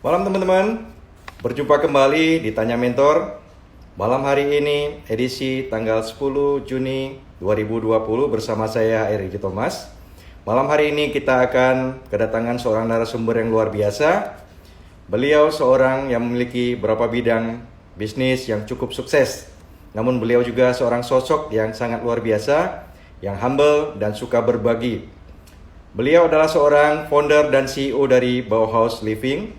Malam teman-teman, berjumpa kembali di Tanya Mentor. Malam hari ini edisi tanggal 10 Juni 2020 bersama saya Eriki Thomas. Malam hari ini kita akan kedatangan seorang narasumber yang luar biasa. Beliau seorang yang memiliki beberapa bidang bisnis yang cukup sukses. Namun beliau juga seorang sosok yang sangat luar biasa, yang humble dan suka berbagi. Beliau adalah seorang founder dan CEO dari Bauhaus Living,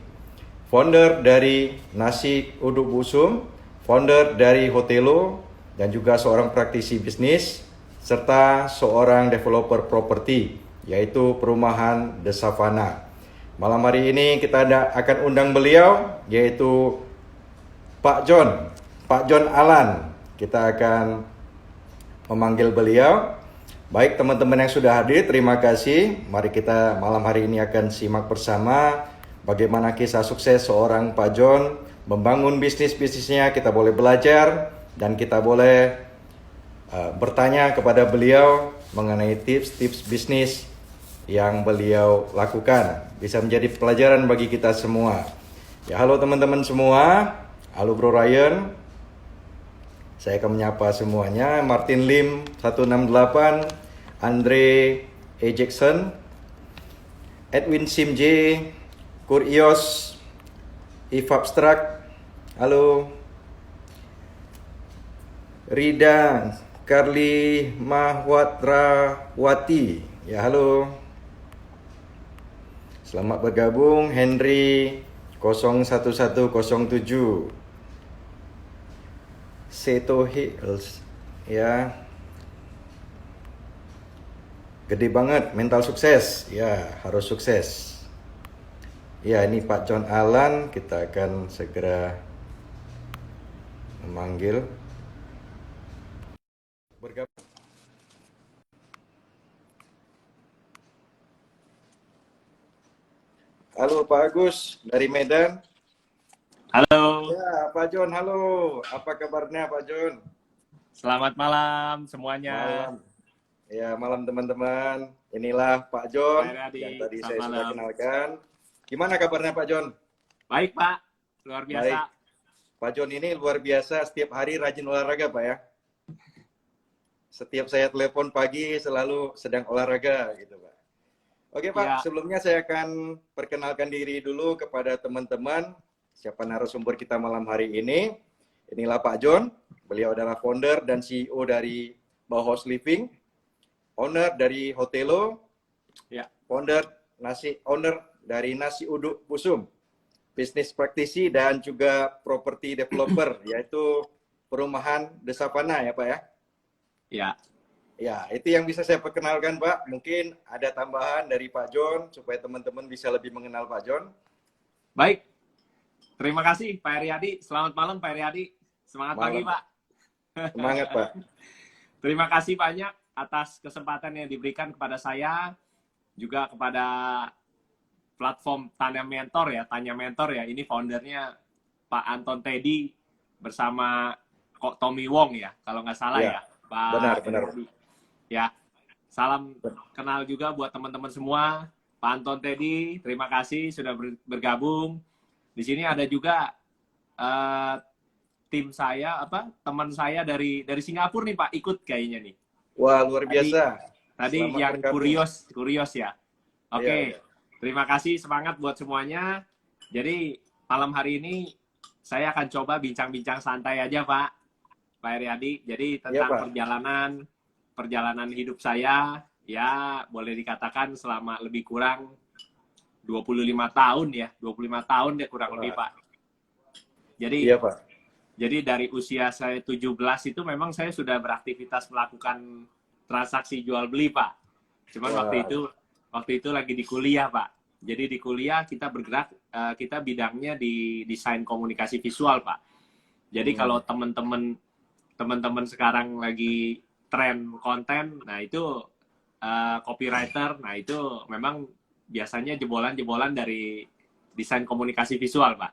founder dari Nasi Uduk Busum, founder dari Hotelo, dan juga seorang praktisi bisnis, serta seorang developer properti, yaitu perumahan The Savannah. Malam hari ini kita akan undang beliau, yaitu Pak John Alan. Kita akan memanggil beliau. Baik teman-teman yang sudah hadir, terima kasih. Mari kita malam hari ini akan simak bersama bagaimana kisah sukses seorang Pak John membangun bisnisnya. Kita boleh belajar dan kita boleh bertanya kepada beliau mengenai tips-tips bisnis yang beliau lakukan. Bisa menjadi pelajaran bagi kita semua. Ya, halo teman-teman semua. Halo Bro Ryan. Saya akan menyapa semuanya. Martin Lim 168, Andre E. Jackson, Edwin Sim J, Kurios, If Abstract, halo, Rida Karli Mahwatrawati, ya halo, selamat bergabung. Henry 01107, Seto Hills, ya, gede banget, mental sukses, ya harus sukses. Ya, ini Pak John Alan, kita akan segera memanggil. Bergabung. Halo Pak Agus dari Medan. Halo, Ya, Pak John, halo. Apa kabarnya Pak John? selamat malam semuanya. Malam. Ya, malam teman-teman. Inilah Pak John Pak yang Radi, tadi selamat saya sudah malam. kenalkan. Gimana kabarnya Pak John? Baik Pak, luar Baik. biasa. Pak John ini luar biasa, setiap hari rajin olahraga Pak ya. Setiap saya telepon pagi selalu sedang olahraga gitu Pak. Oke Pak, Ya, sebelumnya saya akan perkenalkan diri dulu kepada teman-teman siapa narasumber kita malam hari ini. Inilah Pak John, beliau adalah founder dan CEO dari Bauhaus Living, owner dari Hotelo, ya, owner dari Nasi Uduk Busum, bisnis praktisi dan juga property developer, yaitu perumahan The Savannah ya Pak ya. ya. Ya, itu yang bisa saya perkenalkan Pak. Mungkin ada tambahan dari Pak John supaya teman-teman bisa lebih mengenal Pak John. Baik, terima kasih Pak Riyadi. Selamat malam Pak Riyadi. Semangat pagi Malam. Pak. Semangat Pak. Terima kasih banyak atas kesempatan yang diberikan kepada saya, juga kepada platform Tanya Mentor ya. Tanya Mentor ya, ini foundernya Pak Anton Teddy bersama kok Tommy Wong ya, kalau nggak salah Ya, ya, Pak benar. Riyadi. Ya, salam kenal juga buat teman-teman semua. Pak Anton Teddy, terima kasih sudah bergabung. Di sini ada juga tim saya, teman saya dari Singapura nih Pak, ikut kayaknya nih. Wah, luar Tadi biasa. tadi Selamat yang bergabung. kurios ya. Iya, Oke, iya. terima kasih, semangat buat semuanya. Jadi malam hari ini saya akan coba bincang-bincang santai aja Pak Riyadi. Jadi Iya, tentang Pak. perjalanan hidup saya, ya boleh dikatakan selama lebih kurang 25 tahun ya, 25 tahun deh kurang lebih Wah, Pak. Jadi iya, Pak. dari usia saya 17 itu memang saya sudah beraktivitas melakukan transaksi jual beli Pak. Cuman Wah, waktu itu lagi di kuliah Pak. Jadi di kuliah kita bergerak, kita bidangnya di desain komunikasi visual Pak. Jadi kalau teman-teman sekarang lagi tren konten, nah itu copywriter, nah itu memang biasanya jebolan-jebolan dari desain komunikasi visual, Pak.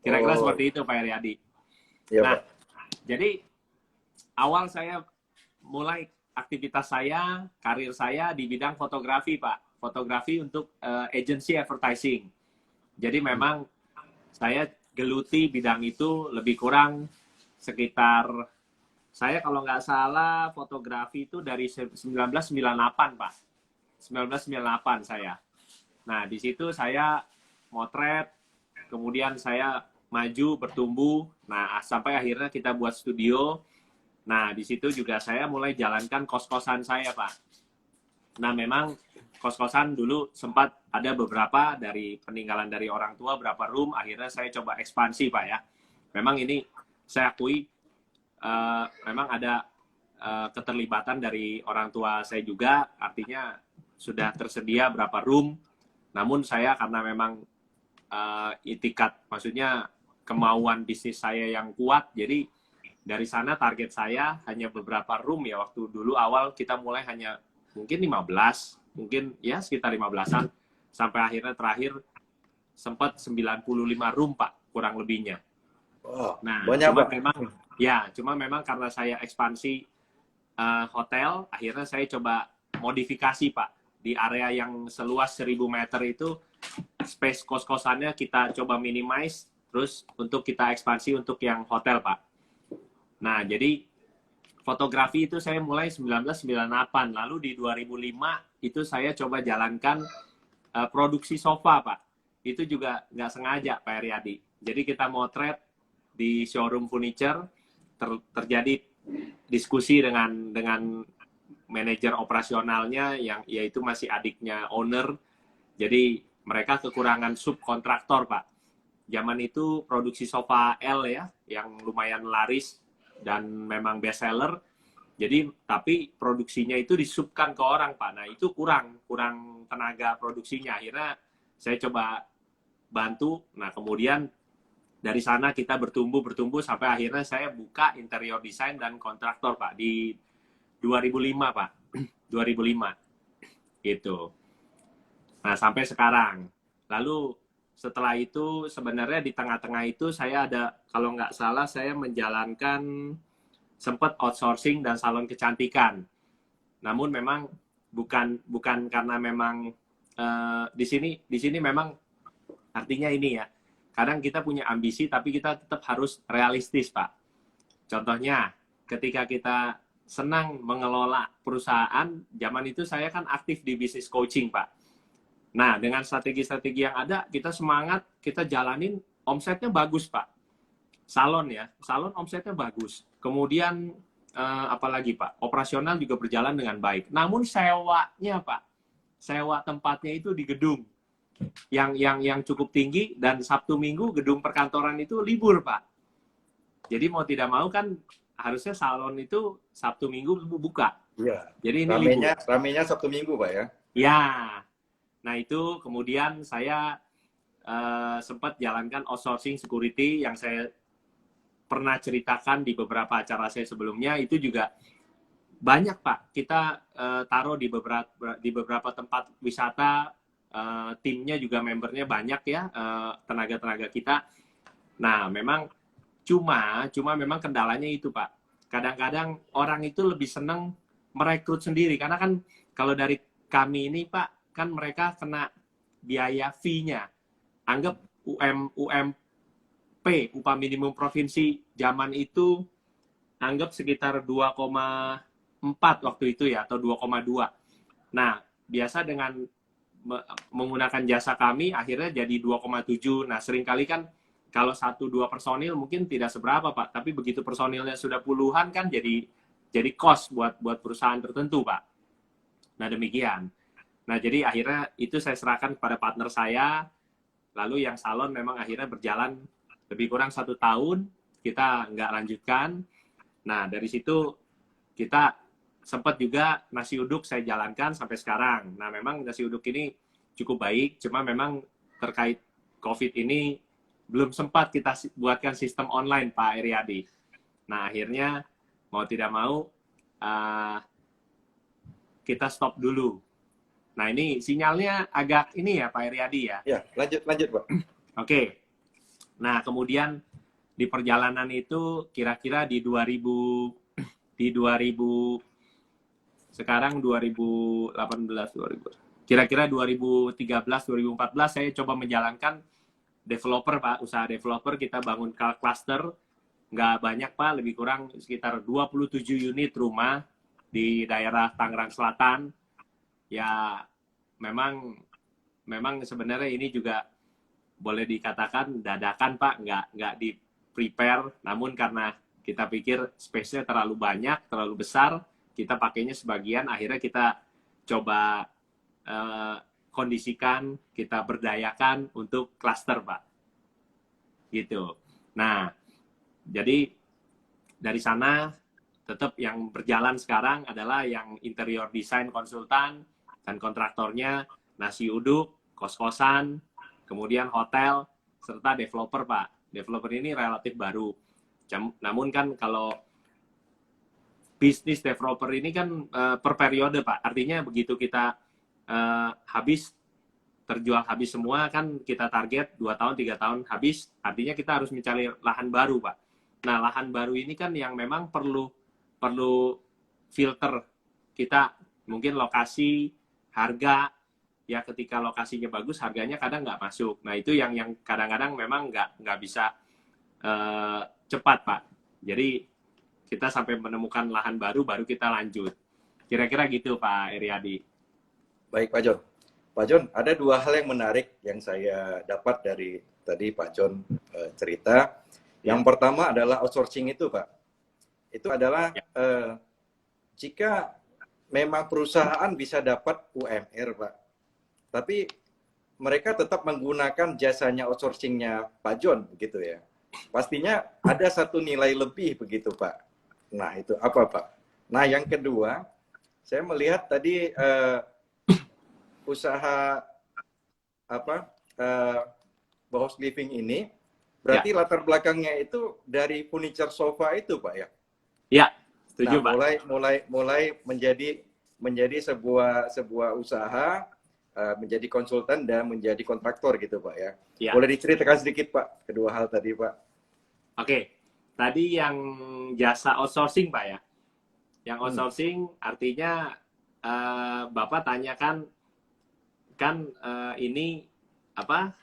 Kira-kira oh, seperti itu, Pak Riyadi. iya, Nah, Pak. jadi awal saya mulai aktivitas saya, karir saya di bidang fotografi, Pak. Fotografi untuk agency advertising. Jadi memang saya geluti bidang itu lebih kurang sekitar, saya kalau nggak salah fotografi itu dari 1998 Pak. 1998 saya. Nah, di situ saya motret, kemudian saya maju, bertumbuh, nah sampai akhirnya kita buat studio. Nah, di situ juga saya mulai jalankan kos-kosan saya, Pak. Nah, memang kos-kosan dulu sempat ada beberapa dari peninggalan dari orang tua, berapa room, akhirnya saya coba ekspansi, Pak ya. Memang ini saya akui, memang ada keterlibatan dari orang tua saya juga, artinya sudah tersedia berapa room, namun saya karena memang itikat, maksudnya kemauan bisnis saya yang kuat, jadi dari sana target saya hanya beberapa room ya, waktu dulu awal kita mulai hanya mungkin 15, mungkin ya sekitar 15-an, sampai akhirnya terakhir sempat 95 room Pak, kurang lebihnya. Wow, Nah, banyak cuma Pak. memang ya, cuma memang karena saya ekspansi hotel, akhirnya saya coba modifikasi Pak. Di area yang seluas 1000 meter itu, space kos-kosannya kita coba minimize, terus untuk kita ekspansi untuk yang hotel Pak. Nah, jadi fotografi itu saya mulai 1998, lalu di 2005 itu saya coba jalankan produksi sofa Pak. Itu juga nggak sengaja Pak Heriadi. Jadi kita motret di showroom furniture, terjadi diskusi dengan manajer operasionalnya yang yaitu masih adiknya owner. Jadi mereka kekurangan subkontraktor Pak. Zaman itu produksi sofa L ya, yang lumayan laris dan memang best seller. Jadi tapi produksinya itu disubkan ke orang Pak. Nah itu kurang tenaga produksinya. Akhirnya saya coba bantu. Nah kemudian dari sana kita bertumbuh sampai akhirnya saya buka interior design dan kontraktor Pak di 2005 Pak. 2005 gitu. Nah sampai sekarang. Lalu setelah itu sebenarnya di tengah-tengah itu saya ada, kalau nggak salah saya menjalankan sempat outsourcing dan salon kecantikan. Namun memang bukan karena memang di sini memang artinya ini ya. Kadang kita punya ambisi tapi kita tetap harus realistis, Pak. Contohnya ketika kita senang mengelola perusahaan, zaman itu saya kan aktif di bisnis coaching, Pak. Nah, dengan strategi-strategi yang ada, kita semangat, kita jalanin, omsetnya bagus, Pak. Salon ya, salon omsetnya bagus. Kemudian apalagi Pak, operasional juga berjalan dengan baik. Namun sewanya Pak, sewa tempatnya itu di gedung yang cukup tinggi, dan Sabtu Minggu gedung perkantoran itu libur Pak. Jadi mau tidak mau kan harusnya salon itu Sabtu Minggu buka. Iya. Jadi ini libur. Ramenya Sabtu Minggu Pak ya. Ya. Nah itu kemudian saya sempat jalankan outsourcing security yang saya pernah ceritakan di beberapa acara saya sebelumnya. Itu juga banyak Pak, kita taruh di beberapa tempat wisata, timnya juga membernya banyak ya, tenaga-tenaga kita. Nah memang cuma memang kendalanya itu Pak, kadang-kadang orang itu lebih senang merekrut sendiri, karena kan kalau dari kami ini Pak, kan mereka kena biaya fee-nya, anggap UMP, upah minimum provinsi zaman itu, anggap sekitar 2,4 waktu itu ya, atau 2,2. Nah, biasa dengan menggunakan jasa kami, akhirnya jadi 2,7. Nah, seringkali kan kalau 1-2 personil mungkin tidak seberapa, Pak. Tapi begitu personilnya sudah puluhan kan jadi cost buat perusahaan tertentu, Pak. Nah, demikian. Nah, jadi akhirnya itu saya serahkan kepada partner saya. Lalu yang salon memang akhirnya berjalan lebih kurang 1 tahun, kita nggak lanjutkan. Nah, dari situ kita sempat juga nasi uduk saya jalankan sampai sekarang. Nah, memang nasi uduk ini cukup baik, cuma memang terkait COVID ini belum sempat kita buatkan sistem online, Pak Heriadi. Nah, akhirnya mau tidak mau kita stop dulu. Nah, ini sinyalnya agak ini ya, Pak Heriadi ya. Ya, lanjut Pak. Oke. Nah, kemudian di perjalanan itu kira-kira di 2000 sekarang 2018, kira-kira 2013 2014 saya coba menjalankan developer Pak, usaha developer kita bangun cluster, nggak banyak Pak, lebih kurang sekitar 27 unit rumah di daerah Tangerang Selatan. Ya memang sebenarnya ini juga boleh dikatakan dadakan Pak, nggak di prepare, namun karena kita pikir space-nya terlalu banyak, terlalu besar, kita pakainya sebagian, akhirnya kita coba kondisikan, kita berdayakan untuk cluster Pak. Gitu. Nah, jadi dari sana tetap yang berjalan sekarang adalah yang interior design konsultan dan kontraktornya, nasi uduk, kos-kosan, kemudian hotel, serta developer Pak. Developer ini relatif baru. Namun kan kalau bisnis developer ini kan per periode Pak. Artinya begitu kita terjual habis semua kan kita target 2 tahun, 3 tahun habis. Artinya kita harus mencari lahan baru Pak. Nah, lahan baru ini kan yang memang perlu filter kita, mungkin lokasi, harga, ya ketika lokasinya bagus harganya kadang nggak masuk. Nah itu yang kadang-kadang memang nggak bisa cepat Pak. Jadi kita sampai menemukan lahan baru kita lanjut. Kira-kira gitu Pak Eriadi. Baik Pak John. Pak John, ada 2 hal yang menarik yang saya dapat dari tadi Pak John cerita. Yang pertama adalah outsourcing itu Pak. Itu adalah jika memang perusahaan bisa dapat UMR Pak, tapi mereka tetap menggunakan jasanya outsourcingnya Pak John begitu ya. Pastinya ada satu nilai lebih begitu Pak. Nah itu apa Pak? Nah yang kedua, saya melihat tadi usaha House Living ini berarti latar belakangnya itu dari furniture sofa itu Pak ya? Ya, setuju Pak. Mulai menjadi sebuah usaha, menjadi konsultan dan menjadi kontraktor gitu Pak ya. Ya. Boleh diceritakan sedikit Pak kedua hal tadi Pak? Oke, tadi yang jasa outsourcing Pak ya. Yang outsourcing artinya Bapak tanyakan kan ini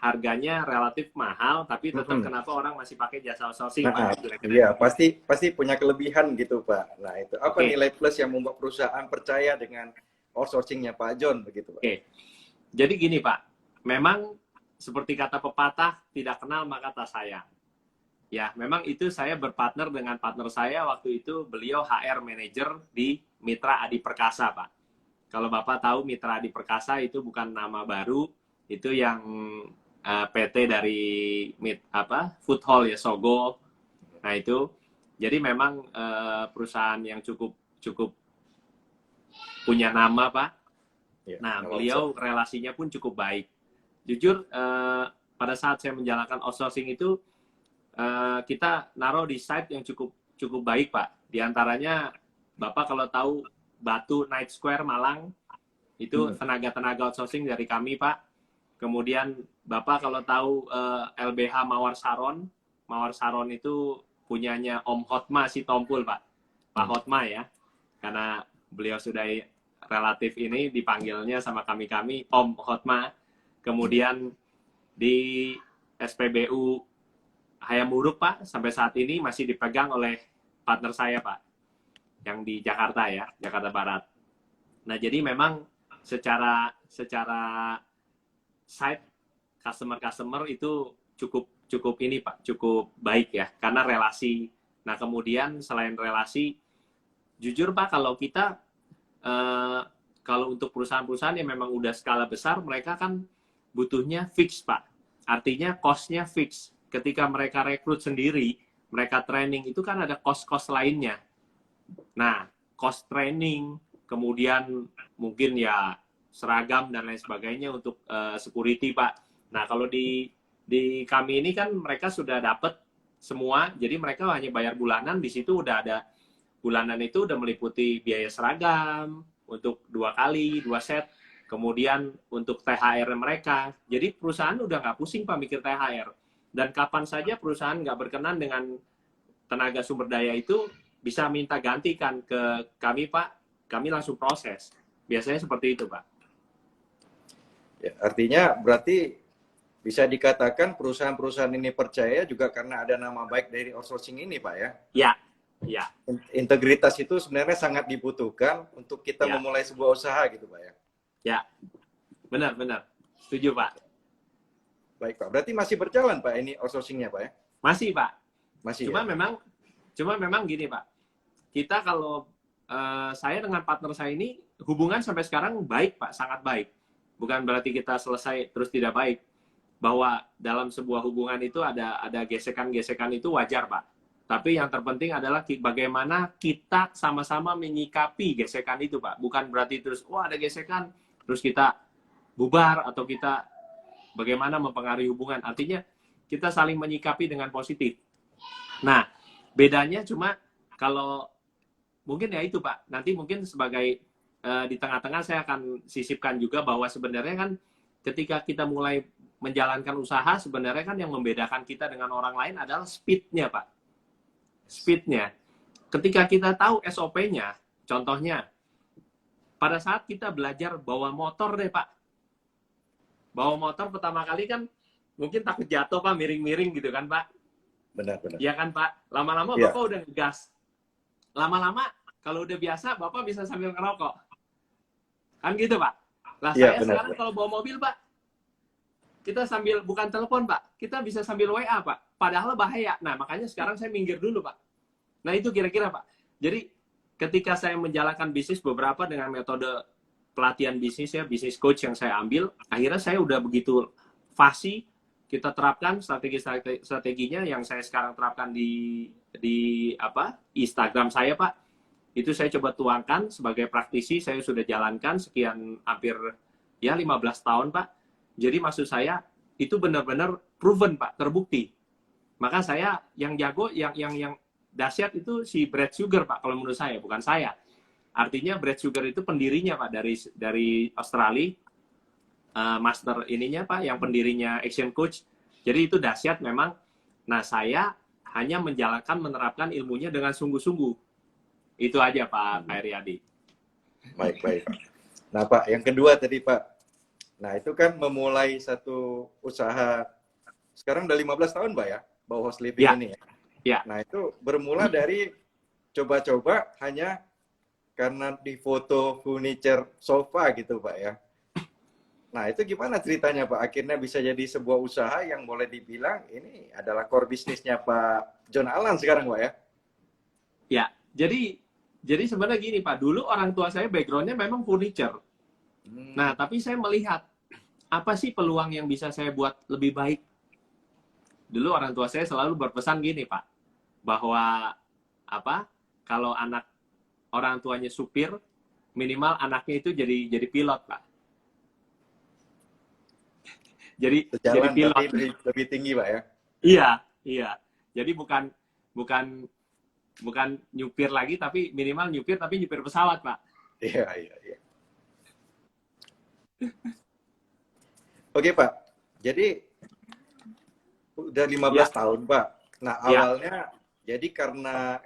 harganya relatif mahal tapi tetap kenapa orang masih pakai jasa outsourcing Pak? Iya, pasti punya kelebihan gitu Pak. Nah, itu apa nilai plus yang membuat perusahaan percaya dengan outsourcingnya Pak John begitu Pak? Oke. Jadi gini Pak, memang seperti kata pepatah, tidak kenal maka tak sayang. Ya, memang itu saya berpartner dengan partner saya waktu itu, beliau HR manager di Mitra Adi Perkasa, Pak. Kalau Bapak tahu Mitra Adi Perkasa itu bukan nama baru, itu yang PT dari Food Hall ya, Sogo. Nah, itu jadi memang perusahaan yang cukup punya nama, Pak. Ya, nah, beliau relasinya pun cukup baik. Jujur, pada saat saya menjalankan outsourcing itu, kita naruh di site yang cukup baik Pak. Di antaranya Bapak kalau tahu Batu Night Square Malang itu tenaga outsourcing dari kami Pak. Kemudian Bapak kalau tahu LBH Mawar Saron itu punyanya Om Hotma si Tompul Pak. Pak Hotma ya. Karena beliau sudah relatif ini dipanggilnya sama kami Om Hotma. Kemudian di SPBU Hayamuruk Pak, sampai saat ini masih dipegang oleh partner saya Pak, yang di Jakarta ya, Jakarta Barat. Nah jadi memang secara site customer itu cukup ini Pak, cukup baik ya, karena relasi. Nah kemudian selain relasi, jujur Pak kalau kita kalau untuk perusahaan-perusahaan yang memang udah skala besar, mereka kan butuhnya fix Pak, artinya cost-nya fix. Ketika mereka rekrut sendiri, mereka training, itu kan ada cost-cost lainnya. Nah, cost training, kemudian mungkin ya seragam dan lain sebagainya untuk security, Pak. Nah, kalau di kami ini kan mereka sudah dapat semua, jadi mereka hanya bayar bulanan, di situ udah ada, bulanan itu udah meliputi biaya seragam, untuk 2 kali, 2 set, kemudian untuk THR mereka. Jadi perusahaan udah nggak pusing, Pak, mikir THR. Dan kapan saja perusahaan nggak berkenan dengan tenaga sumber daya itu, bisa minta gantikan ke kami, Pak. Kami langsung proses. Biasanya seperti itu, Pak. Ya, artinya berarti bisa dikatakan perusahaan-perusahaan ini percaya juga karena ada nama baik dari outsourcing ini, Pak ya. Ya, ya, Integritas itu sebenarnya sangat dibutuhkan untuk kita ya, memulai sebuah usaha gitu, Pak ya. ya. Benar. Setuju, Pak. Baik, Pak. Berarti masih berjalan, Pak, ini outsourcingnya, Pak ya? Masih, Pak. Masih Cuma ya? memang gini, Pak. Kita kalau saya dengan partner saya ini hubungan sampai sekarang baik, Pak, sangat baik. Bukan berarti kita selesai terus tidak baik. Bahwa dalam sebuah hubungan itu ada gesekan-gesekan itu wajar, Pak. Tapi yang terpenting adalah bagaimana kita sama-sama menyikapi gesekan itu, Pak. Bukan berarti terus, wah ada gesekan, terus kita bubar atau kita bagaimana mempengaruhi hubungan. Artinya kita saling menyikapi dengan positif. Nah, bedanya cuma kalau mungkin ya itu, Pak. Nanti mungkin sebagai di tengah-tengah saya akan sisipkan juga bahwa sebenarnya kan ketika kita mulai menjalankan usaha, sebenarnya kan yang membedakan kita dengan orang lain adalah speed-nya, Pak. Speed-nya. Ketika kita tahu SOP-nya, contohnya, pada saat kita belajar bawa motor deh, Pak. Bawa motor pertama kali kan mungkin takut jatuh, Pak, miring-miring gitu kan, Pak. Benar. Iya kan, Pak? Lama-lama Ya. Bapak udah ngegas. Lama-lama, kalau udah biasa, Bapak bisa sambil ngerokok. Kan gitu, Pak? Lah, Ya, saya benar, sekarang kalau bawa mobil, Pak, kita sambil, bukan telepon, Pak. Kita bisa sambil WA, Pak. Padahal bahaya. Nah, makanya sekarang saya minggir dulu, Pak. Nah, itu kira-kira, Pak. Jadi, ketika saya menjalankan bisnis beberapa dengan metode pelatihan bisnis ya, bisnis coach yang saya ambil, akhirnya saya udah begitu fasih, kita terapkan strateginya yang saya sekarang terapkan di Instagram saya, Pak. Itu saya coba tuangkan sebagai praktisi, saya sudah jalankan sekian hampir ya 15 tahun, Pak. Jadi maksud saya itu benar-benar proven, Pak, terbukti. Maka saya yang jago, yang dahsyat itu si Brad Sugar, Pak, kalau menurut saya, bukan saya. Artinya Brad Sugar itu pendirinya, Pak, dari Australia, master ininya, Pak, yang pendirinya Action Coach. Jadi itu dahsyat memang. Nah, saya hanya menerapkan ilmunya dengan sungguh-sungguh. Itu aja, Pak Riyadi. Baik. Nah, Pak, yang kedua tadi, Pak. Nah, itu kan memulai satu usaha, sekarang udah 15 tahun, Pak ya, bawa host living ini ya. Ya. Nah, itu bermula dari coba-coba hanya karena di foto furniture sofa gitu, Pak ya. Nah, itu gimana ceritanya, Pak? Akhirnya bisa jadi sebuah usaha yang boleh dibilang ini adalah core bisnisnya Pak John Alan sekarang, Pak ya. Ya, jadi sebenarnya gini, Pak. Dulu orang tua saya background-nya memang furniture. Nah, tapi saya melihat apa sih peluang yang bisa saya buat lebih baik. Dulu orang tua saya selalu berpesan gini, Pak, bahwa kalau anak orang tuanya supir, minimal anaknya itu jadi pilot, Pak. Jadi pilot lebih tinggi, Pak ya. Iya. Jadi bukan nyupir lagi, tapi minimal nyupir pesawat, Pak. Iya. Oke, Pak. Jadi udah 15 tahun, Pak. Nah, awalnya jadi karena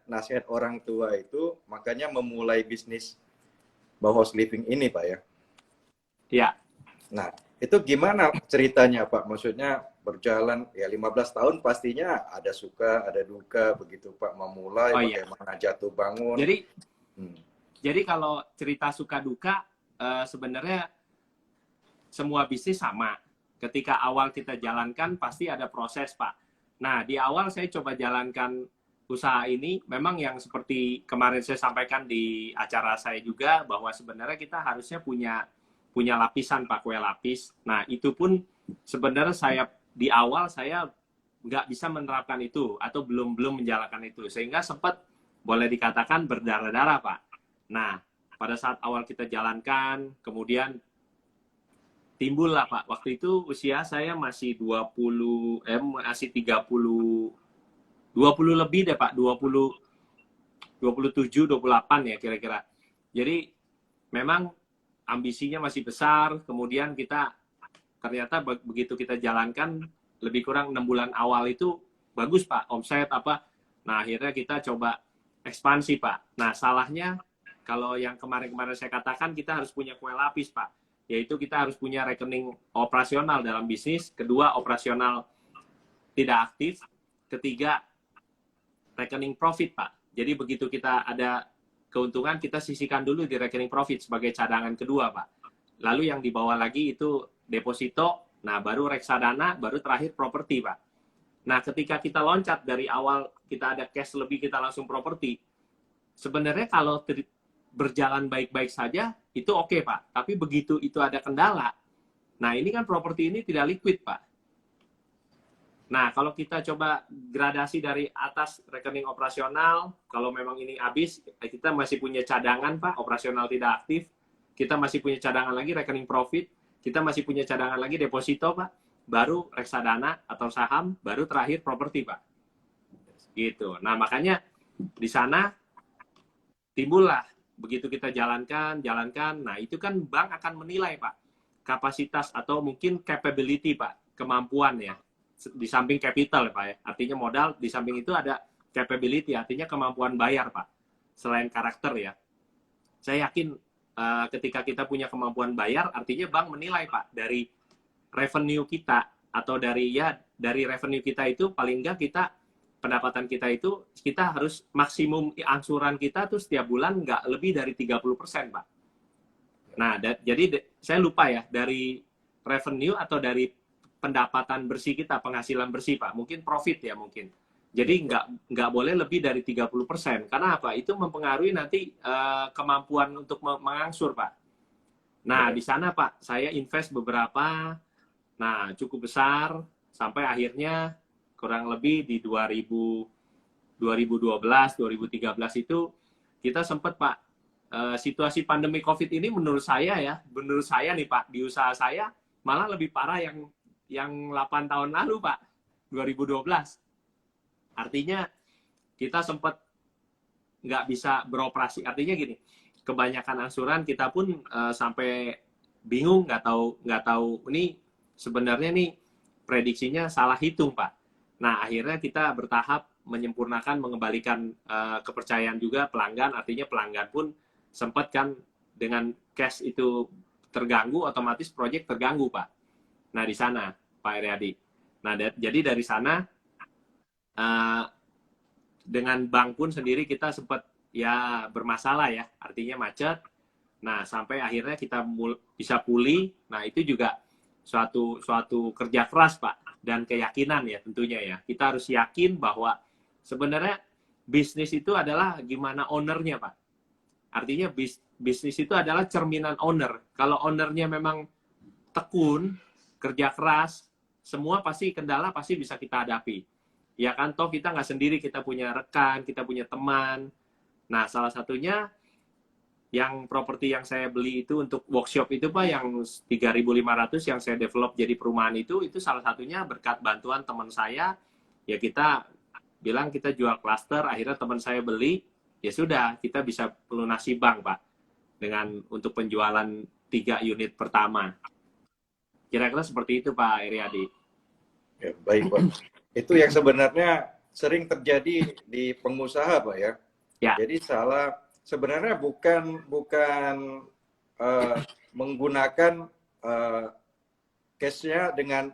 nasihat orang tua itu makanya memulai bisnis host living ini, Pak ya. Iya. Nah, itu gimana ceritanya, Pak? Maksudnya berjalan ya 15 tahun pastinya ada suka, ada duka begitu, Pak, memulai bagaimana jatuh bangun. Jadi kalau cerita suka duka sebenarnya semua bisnis sama. Ketika awal kita jalankan pasti ada proses, Pak. Nah, di awal saya coba jalankan usaha ini, memang yang seperti kemarin saya sampaikan di acara saya juga, bahwa sebenarnya kita harusnya punya lapisan, Pak, kue lapis. Nah, itu pun sebenarnya di awal saya nggak bisa menerapkan itu, atau belum menjalankan itu. Sehingga sempat boleh dikatakan berdarah-darah, Pak. Nah, pada saat awal kita jalankan, kemudian timbul lah, Pak. Waktu itu usia saya masih 20 lebih deh, Pak. 27, 28 ya kira-kira. Jadi memang ambisinya masih besar, kemudian kita ternyata begitu kita jalankan lebih kurang 6 bulan awal itu bagus, Pak, omset apa. Nah, akhirnya kita coba ekspansi, Pak. Nah, salahnya kalau yang kemarin-kemarin saya katakan kita harus punya kue lapis, Pak. yaitu kita harus punya rekening operasional dalam bisnis, kedua operasional tidak aktif, ketiga rekening profit, Pak. Jadi begitu kita ada keuntungan, kita sisihkan dulu di rekening profit sebagai cadangan kedua, Pak. Lalu yang dibawa lagi itu deposito, nah baru reksadana, baru terakhir properti, Pak. Nah, ketika kita loncat dari awal, kita ada cash lebih, kita langsung properti. Sebenarnya kalau berjalan baik-baik saja, itu oke, Pak. Tapi begitu itu ada kendala, nah ini kan properti ini tidak liquid, Pak. Nah, kalau kita coba gradasi dari atas rekening operasional, kalau memang ini habis, kita masih punya cadangan, Pak, operasional tidak aktif. Kita masih punya cadangan lagi rekening profit, kita masih punya cadangan lagi deposito, Pak. Baru reksadana atau saham, baru terakhir properti, Pak. Gitu. Nah, makanya di sana timbullah, begitu kita jalankan, nah itu kan bank akan menilai, Pak, kapasitas atau mungkin capability, Pak, kemampuan ya. Di samping capital, Pak ya. Artinya modal, di samping itu ada capability, artinya kemampuan bayar, Pak. Selain karakter ya. Saya yakin ketika kita punya kemampuan bayar, artinya bank menilai, Pak, dari revenue kita atau dari revenue kita itu paling enggak kita pendapatan kita itu kita harus maksimum angsuran kita tuh setiap bulan nggak lebih dari 30%, Pak. Nah, jadi saya lupa ya dari revenue atau dari pendapatan bersih kita, penghasilan bersih, Pak. Mungkin profit ya mungkin. Jadi nggak boleh lebih dari 30%. Karena apa? Itu mempengaruhi nanti kemampuan untuk mengangsur, Pak. Nah, di sana, Pak, saya invest beberapa, nah cukup besar, sampai akhirnya kurang lebih di 2012, 2013 itu kita sempat, Pak, situasi pandemi COVID ini menurut saya nih, Pak, di usaha saya malah lebih parah yang 8 tahun lalu, Pak, 2012. Artinya kita sempat nggak bisa beroperasi. Artinya gini, kebanyakan angsuran kita pun sampai bingung, nggak tahu ini sebenarnya nih prediksinya salah hitung, Pak. Nah, akhirnya kita bertahap menyempurnakan, mengembalikan kepercayaan juga pelanggan. Artinya pelanggan pun sempat kan dengan cash itu terganggu, otomatis proyek terganggu, Pak. Nah, di sana, Pak Eriadi. Nah, jadi dari sana, dengan bank pun sendiri kita sempat ya bermasalah ya. Artinya macet. Nah, sampai akhirnya kita bisa pulih. Nah, itu juga suatu kerja keras, Pak. Dan keyakinan ya tentunya ya. Kita harus yakin bahwa sebenarnya bisnis itu adalah gimana ownernya, Pak. Artinya bisnis itu adalah cerminan owner. Kalau ownernya memang tekun, kerja keras, semua pasti kendala pasti bisa kita hadapi. Ya kan, toh kita nggak sendiri, kita punya rekan, kita punya teman. Nah, salah satunya yang properti yang saya beli itu untuk workshop itu, Pak, yang 3.500 yang saya develop jadi perumahan itu salah satunya berkat bantuan teman saya. Ya kita bilang kita jual klaster, akhirnya teman saya beli, ya sudah kita bisa melunasi bank, Pak, dengan untuk penjualan 3 unit pertama. Kira-kira seperti itu, Pak Eriadi. Ya, baik, Pak. Itu yang sebenarnya sering terjadi di pengusaha, Pak ya. Ya. Jadi sebenarnya bukan menggunakan cash-nya dengan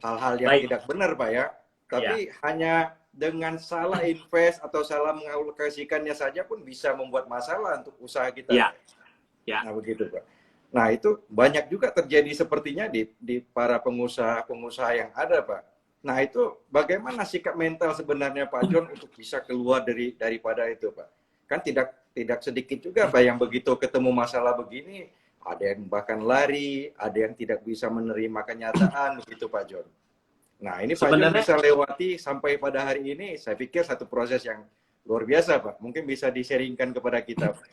hal-hal yang tidak benar, Pak ya. Tapi hanya dengan salah invest atau salah mengalokasikannya saja pun bisa membuat masalah untuk usaha kita. Nah, begitu, Pak. Nah, itu banyak juga terjadi sepertinya di para pengusaha yang ada, Pak. Nah, itu bagaimana sikap mental sebenarnya Pak John untuk bisa keluar daripada itu, Pak? Kan tidak sedikit juga, Pak, yang begitu ketemu masalah begini, ada yang bahkan lari, ada yang tidak bisa menerima kenyataan, begitu Pak John. Nah, ini Pak John bisa lewati sampai pada hari ini, saya pikir satu proses yang luar biasa, Pak. Mungkin bisa di-sharingkan kepada kita, Pak.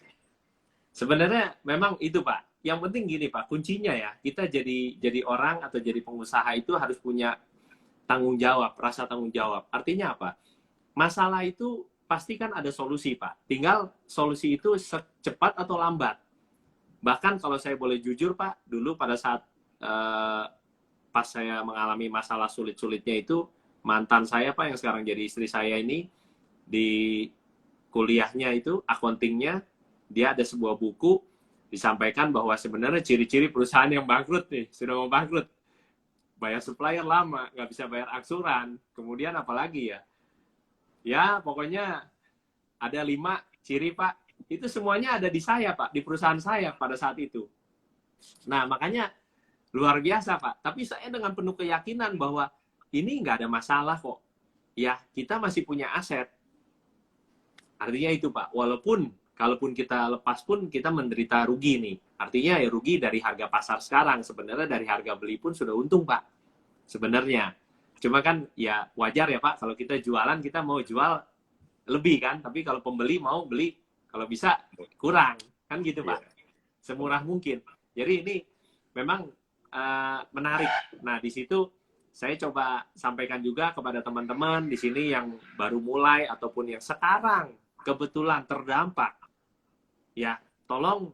Sebenarnya memang itu, Pak. Yang penting gini, Pak, kuncinya ya, kita jadi orang atau jadi pengusaha itu harus punya tanggung jawab, rasa tanggung jawab. Artinya apa? Masalah itu pasti kan ada solusi, Pak. Tinggal solusi itu cepat atau lambat. Bahkan kalau saya boleh jujur, Pak, dulu pada saat pas saya mengalami masalah sulit-sulitnya itu, mantan saya, Pak, yang sekarang jadi istri saya ini, di kuliahnya itu, accounting-nya, dia ada sebuah buku, di disampaikan bahwa sebenarnya ciri-ciri perusahaan yang bangkrut nih, sudah mau bangkrut. Bayar supplier lama, nggak bisa bayar angsuran. Kemudian apalagi ya? Ya, pokoknya ada 5 ciri, Pak. Itu semuanya ada di saya, Pak. Di perusahaan saya pada saat itu. Nah, makanya luar biasa, Pak. Tapi saya dengan penuh keyakinan bahwa ini nggak ada masalah kok. Ya, kita masih punya aset. Artinya itu, Pak. Kalaupun kita lepas pun kita menderita rugi nih. Artinya ya rugi dari harga pasar sekarang. Sebenarnya dari harga beli pun sudah untung, Pak. Sebenarnya. Cuma kan ya wajar ya, Pak. Kalau kita jualan, kita mau jual lebih kan. Tapi kalau pembeli mau beli, kalau bisa kurang. Kan gitu, Pak. Semurah mungkin. Jadi ini memang menarik. Nah, di situ saya coba sampaikan juga kepada teman-teman di sini yang baru mulai ataupun yang sekarang kebetulan terdampak. Ya, tolong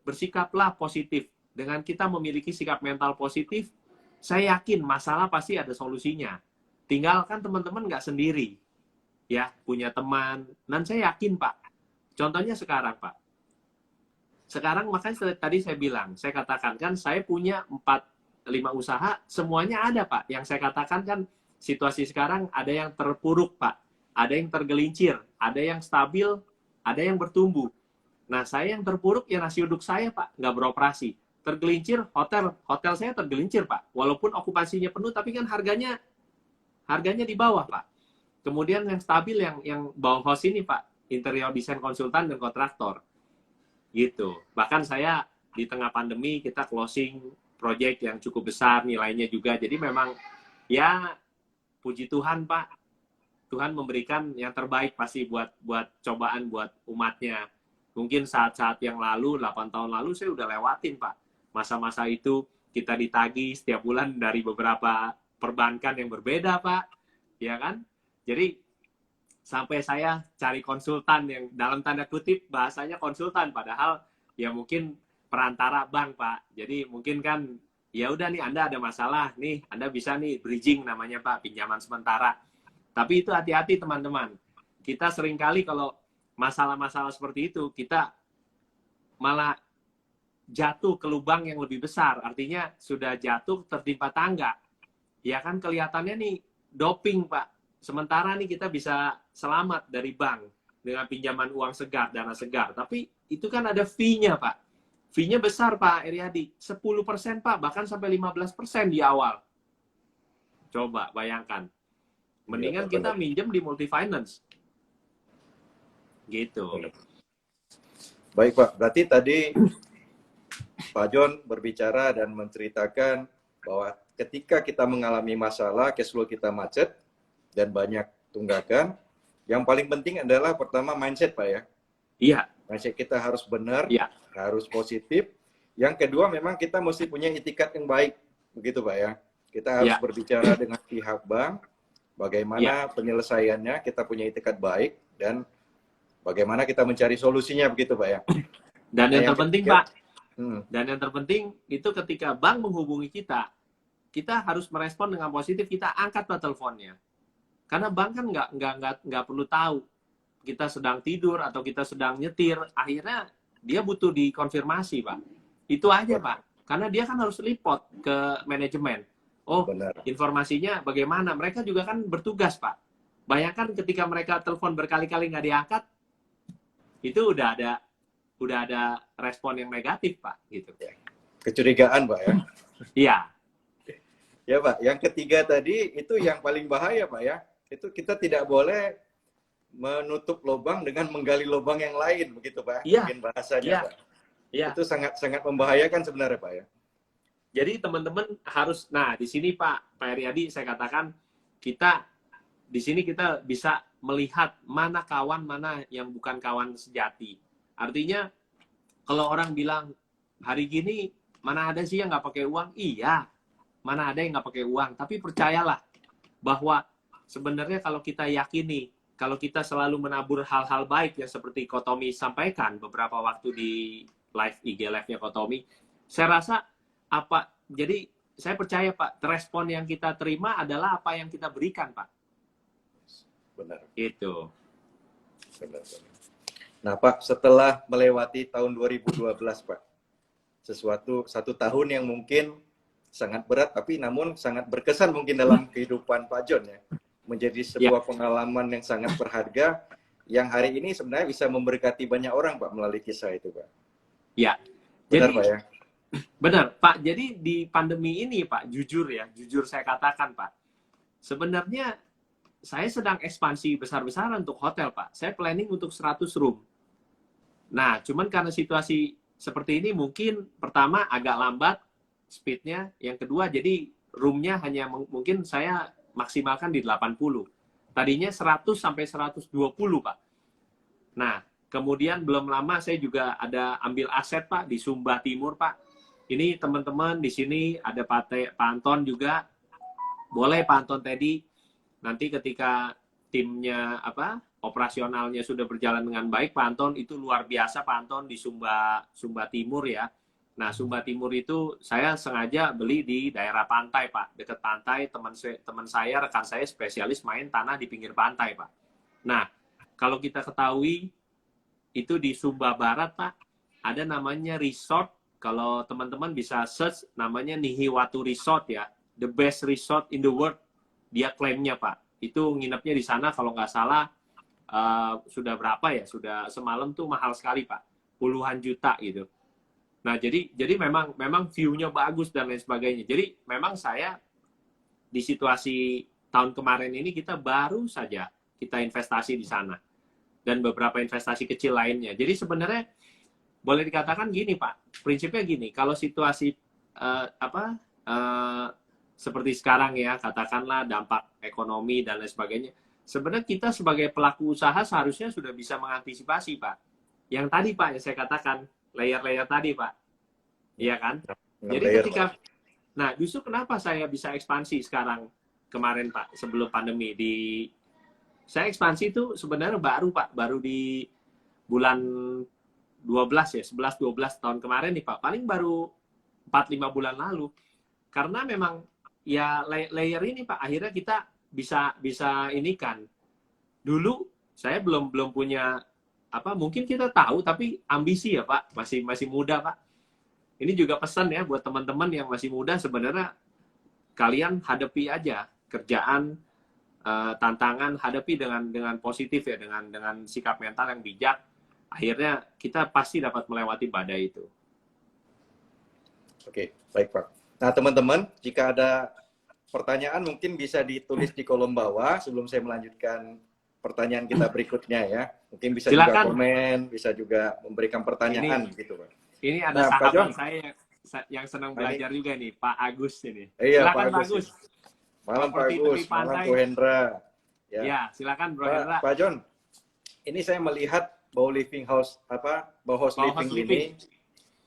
bersikaplah positif. Dengan kita memiliki sikap mental positif, saya yakin masalah pasti ada solusinya. Tinggal kan teman-teman nggak sendiri. Ya, punya teman. Dan saya yakin, Pak. Contohnya sekarang, Pak. Sekarang makanya tadi saya bilang, saya katakan kan saya punya 4-5 usaha, semuanya ada, Pak. Yang saya katakan kan situasi sekarang ada yang terpuruk, Pak. Ada yang tergelincir, ada yang stabil, ada yang bertumbuh. Nah, saya yang terpuruk ya nasi uduk saya, Pak, nggak beroperasi. Tergelincir, hotel saya tergelincir, Pak. Walaupun okupansinya penuh, tapi kan harganya di bawah, Pak. Kemudian yang stabil yang bawah host ini, Pak, interior desain konsultan dan kontraktor. Gitu. Bahkan saya di tengah pandemi kita closing project yang cukup besar nilainya juga. Jadi memang ya puji Tuhan, Pak. Tuhan memberikan yang terbaik pasti buat cobaan buat umatnya. Mungkin saat-saat yang lalu, 8 tahun lalu saya udah lewatin, Pak. Masa-masa itu kita ditagih setiap bulan dari beberapa perbankan yang berbeda, Pak. Ya kan? Jadi sampai saya cari konsultan yang dalam tanda kutip bahasanya konsultan, padahal ya mungkin perantara bank, Pak. Jadi mungkin kan ya udah nih Anda ada masalah nih, Anda bisa nih bridging namanya, Pak, pinjaman sementara. Tapi itu hati-hati teman-teman. Kita seringkali kalau masalah-masalah seperti itu kita malah jatuh ke lubang yang lebih besar. Artinya sudah jatuh tertimpa tangga. Ya kan kelihatannya nih doping, Pak. Sementara nih kita bisa selamat dari bank dengan pinjaman uang segar, dana segar. Tapi itu kan ada fee-nya, Pak. Fee-nya besar, Pak Eriadi. 10%, Pak. Bahkan sampai 15% di awal. Coba bayangkan. Mendingan kita minjem di multifinance. Gitu. Baik, Pak. Berarti tadi Pak John berbicara dan menceritakan bahwa ketika kita mengalami masalah, cash flow kita macet, dan banyak tunggakan, yang paling penting adalah pertama mindset, Pak ya. Iya. Mindset kita harus benar, iya. Harus positif. Yang kedua memang kita mesti punya itikat yang baik, begitu Pak ya. Kita harus berbicara dengan pihak bank, bagaimana penyelesaiannya, kita punya itikat baik, dan bagaimana kita mencari solusinya, begitu Pak ya. Dan yang terpenting Pak, dan yang terpenting itu ketika bank menghubungi kita harus merespon dengan positif, kita angkat Pak teleponnya. Karena bank kan nggak perlu tahu kita sedang tidur atau kita sedang nyetir. Akhirnya dia butuh dikonfirmasi, Pak. Itu aja, Pak. Karena dia kan harus report ke manajemen. Oh, informasinya bagaimana? Mereka juga kan bertugas, Pak. Bayangkan ketika mereka telepon berkali-kali nggak diangkat, itu udah ada respon yang negatif, Pak. Gitu. Kecurigaan, Pak ya. Iya. Ya, Pak. Yang ketiga tadi itu yang paling bahaya, Pak ya. Itu kita tidak boleh menutup lubang dengan menggali lubang yang lain, begitu Pak? Iya. Mungkin bahasanya, Pak. Iya. Itu sangat membahayakan sebenarnya, Pak ya. Jadi teman-teman harus, nah di sini Pak Eriadi saya katakan di sini kita bisa melihat mana kawan, mana yang bukan kawan sejati. Artinya kalau orang bilang hari gini mana ada sih yang nggak pakai uang? Iya, mana ada yang nggak pakai uang. Tapi percayalah bahwa sebenarnya kalau kita yakini, kalau kita selalu menabur hal-hal baik yang seperti Kotomi sampaikan beberapa waktu di IG live-nya Kotomi, saya rasa jadi saya percaya Pak, respon yang kita terima adalah apa yang kita berikan Pak. Benar. Itu. Benar. Nah, Pak, setelah melewati tahun 2012, Pak, satu tahun yang mungkin sangat berat, tapi namun sangat berkesan mungkin dalam kehidupan Pak John ya, menjadi Ya, sebuah pengalaman yang sangat berharga, yang hari ini sebenarnya bisa memberkati banyak orang, Pak, melalui kisah itu, Pak. ya. Benar, Jadi Pak ya? benar, Pak. Jadi di pandemi ini, Pak, jujur ya, jujur saya katakan, Pak. Sebenarnya saya sedang ekspansi besar-besaran untuk hotel, Pak. Saya planning untuk 100 room. Nah, cuman karena situasi seperti ini mungkin pertama agak lambat speednya, yang kedua jadi roomnya hanya mungkin saya maksimalkan di 80. Tadinya 100 sampai 120, Pak. Nah, kemudian belum lama saya juga ada ambil aset, Pak, di Sumba Timur, Pak. Ini teman-teman di sini ada Pak Anton juga. Boleh Pak Anton Teddy, nanti ketika timnya operasionalnya sudah berjalan dengan baik, Pak Anton itu luar biasa, Pak Anton di Sumba Timur ya. Nah, Sumba Timur itu saya sengaja beli di daerah pantai, Pak, dekat pantai. Teman saya, rekan saya spesialis main tanah di pinggir pantai, Pak. Nah, kalau kita ketahui itu di Sumba Barat, Pak, ada namanya resort. Kalau teman-teman bisa search namanya Nihiwatu Resort ya, the best resort in the world, dia klaimnya, Pak. Itu nginepnya di sana kalau nggak salah sudah berapa ya? Sudah semalam tuh mahal sekali, Pak. Puluhan juta gitu. Nah, jadi memang view-nya bagus dan lain sebagainya. Jadi memang saya di situasi tahun kemarin ini kita baru saja kita investasi di sana dan beberapa investasi kecil lainnya. Jadi sebenarnya boleh dikatakan gini, Pak. Prinsipnya gini, kalau situasi seperti sekarang ya, katakanlah dampak ekonomi dan lain sebagainya, sebenarnya kita sebagai pelaku usaha seharusnya sudah bisa mengantisipasi, Pak. Yang tadi, Pak, yang saya katakan, layer-layer tadi, Pak. Iya kan? Jadi ketika, nah justru kenapa saya bisa ekspansi sekarang, kemarin, Pak, sebelum pandemi, saya ekspansi itu sebenarnya baru, Pak, baru di bulan 12 ya, 11-12 tahun kemarin nih, Pak. Paling baru 4-5 bulan lalu. Karena memang ya layer ini, Pak, akhirnya kita bisa ini kan. Dulu saya belum punya mungkin kita tahu tapi ambisi ya, Pak. Masih muda, Pak. Ini juga pesan ya buat teman-teman yang masih muda, sebenarnya kalian hadapi aja kerjaan, tantangan, hadapi dengan positif ya, dengan sikap mental yang bijak. Akhirnya kita pasti dapat melewati badai itu. Oke, baik, Pak. Nah, teman-teman, jika ada pertanyaan mungkin bisa ditulis di kolom bawah sebelum saya melanjutkan pertanyaan kita berikutnya ya. Mungkin bisa Silakan. juga komen, bisa juga memberikan pertanyaan gitu, Pak. Ini ada sahabat saya yang senang belajar juga nih, Pak Agus ini. Iya, Silakan Pak Agus. Malam Pak Agus, malam Bu Hendra. Ya, silakan Bro Hendra. Pak John, ini saya melihat Bau Living House Living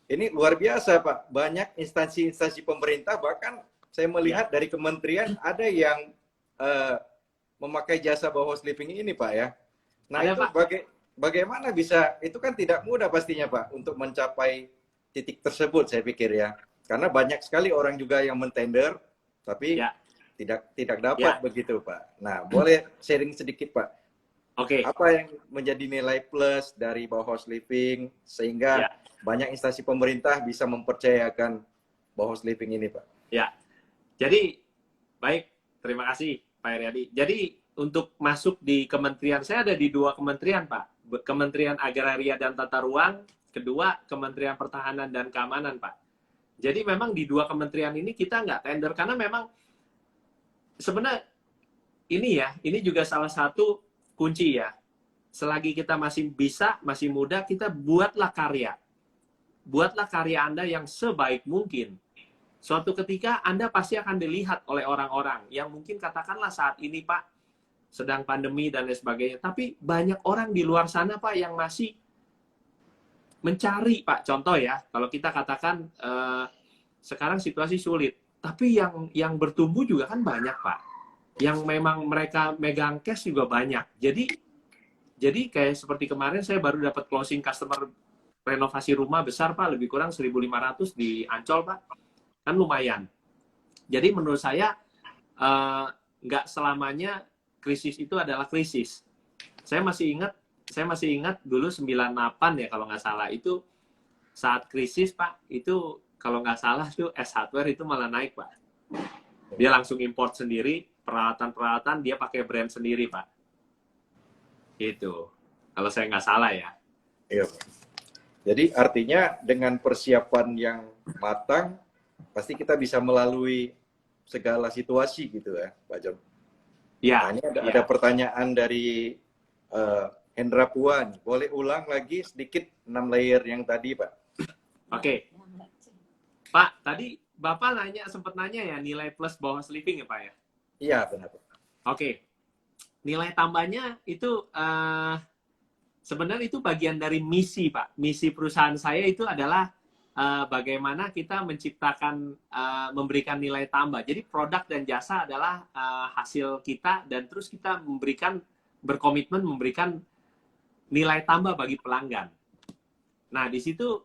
ini luar biasa, Pak. Banyak instansi-instansi pemerintah, bahkan saya melihat dari kementerian ada yang memakai jasa Bauhaus Living ini, Pak ya. Nah, ada, itu bagaimana bisa, itu kan tidak mudah pastinya, Pak, untuk mencapai titik tersebut, saya pikir ya. Karena banyak sekali orang juga yang mentender, tapi tidak dapat begitu, Pak. Nah, boleh sharing sedikit, Pak. Oke. Apa yang menjadi nilai plus dari Bauhaus Living sehingga banyak instansi pemerintah bisa mempercayakan Bauhaus Living ini, Pak? Ya. Jadi baik, terima kasih Pak Heriadi. Jadi untuk masuk di kementerian, saya ada di 2 kementerian, Pak. Kementerian Agraria dan Tata Ruang, kedua Kementerian Pertahanan dan Keamanan, Pak. Jadi memang di 2 kementerian ini kita nggak tender karena memang sebenarnya ini juga salah satu kunci ya. Selagi kita masih bisa, masih muda, kita buatlah karya. Buatlah karya Anda yang sebaik mungkin. Suatu ketika Anda pasti akan dilihat oleh orang-orang yang mungkin katakanlah saat ini, Pak, sedang pandemi dan lain sebagainya. Tapi banyak orang di luar sana, Pak, yang masih mencari, Pak. Contoh ya, kalau kita katakan sekarang situasi sulit. Tapi yang bertumbuh juga kan banyak, Pak. Yang memang mereka megang cash juga banyak. Jadi kayak seperti kemarin saya baru dapat closing customer renovasi rumah besar, Pak, lebih kurang 1.500 di Ancol, Pak. Kan lumayan. Jadi menurut saya nggak selamanya krisis itu adalah krisis. Saya masih ingat saya masih ingat dulu 98 ya kalau nggak salah, itu saat krisis Pak, itu kalau nggak salah tuh S Hardware itu malah naik Pak. Dia langsung import sendiri, peralatan-peralatan dia pakai brand sendiri Pak. Itu, kalau saya nggak salah ya. Iya, Pak. Jadi artinya dengan persiapan yang matang, pasti kita bisa melalui segala situasi gitu ya, Pak John. Ya, Nah, ini ada, ya. ada pertanyaan dari Hendra Puan. Boleh ulang lagi sedikit 6 layer yang tadi, Pak? Oke. Pak, tadi Bapak sempat nanya ya nilai plus bawah sleeping ya Pak ya? Iya, benar, Pak. Oke. Nilai tambahnya itu sebenarnya itu bagian dari misi Pak. Misi perusahaan saya itu adalah bagaimana kita menciptakan, memberikan nilai tambah. Jadi produk dan jasa adalah hasil kita, dan terus kita berkomitmen memberikan nilai tambah bagi pelanggan. Nah, di situ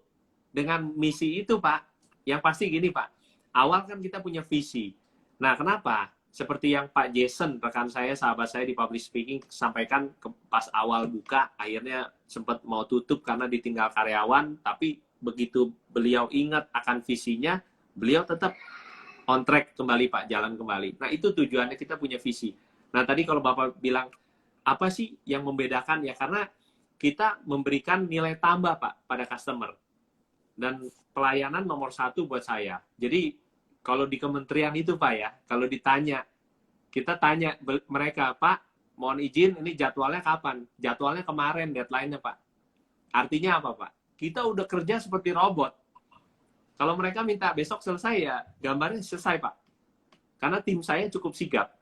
dengan misi itu Pak, yang pasti gini Pak, awal kan kita punya visi. Nah, kenapa? Seperti yang Pak Jason, rekan saya, sahabat saya di public speaking, sampaikan pas awal buka, akhirnya sempat mau tutup karena ditinggal karyawan, tapi begitu beliau ingat akan visinya, beliau tetap on track kembali Pak, jalan kembali. Nah, itu tujuannya, kita punya visi. Nah, tadi kalau Bapak bilang, apa sih yang membedakan? Ya, karena kita memberikan nilai tambah Pak pada customer. Dan pelayanan nomor 1 buat saya. Jadi, kalau di kementerian itu Pak ya, kalau ditanya, kita tanya mereka, Pak, mohon izin, ini jadwalnya kapan? Jadwalnya kemarin, deadline-nya Pak. Artinya apa Pak? Kita udah kerja seperti robot. Kalau mereka minta besok selesai ya, gambarnya selesai Pak. Karena tim saya cukup sigap.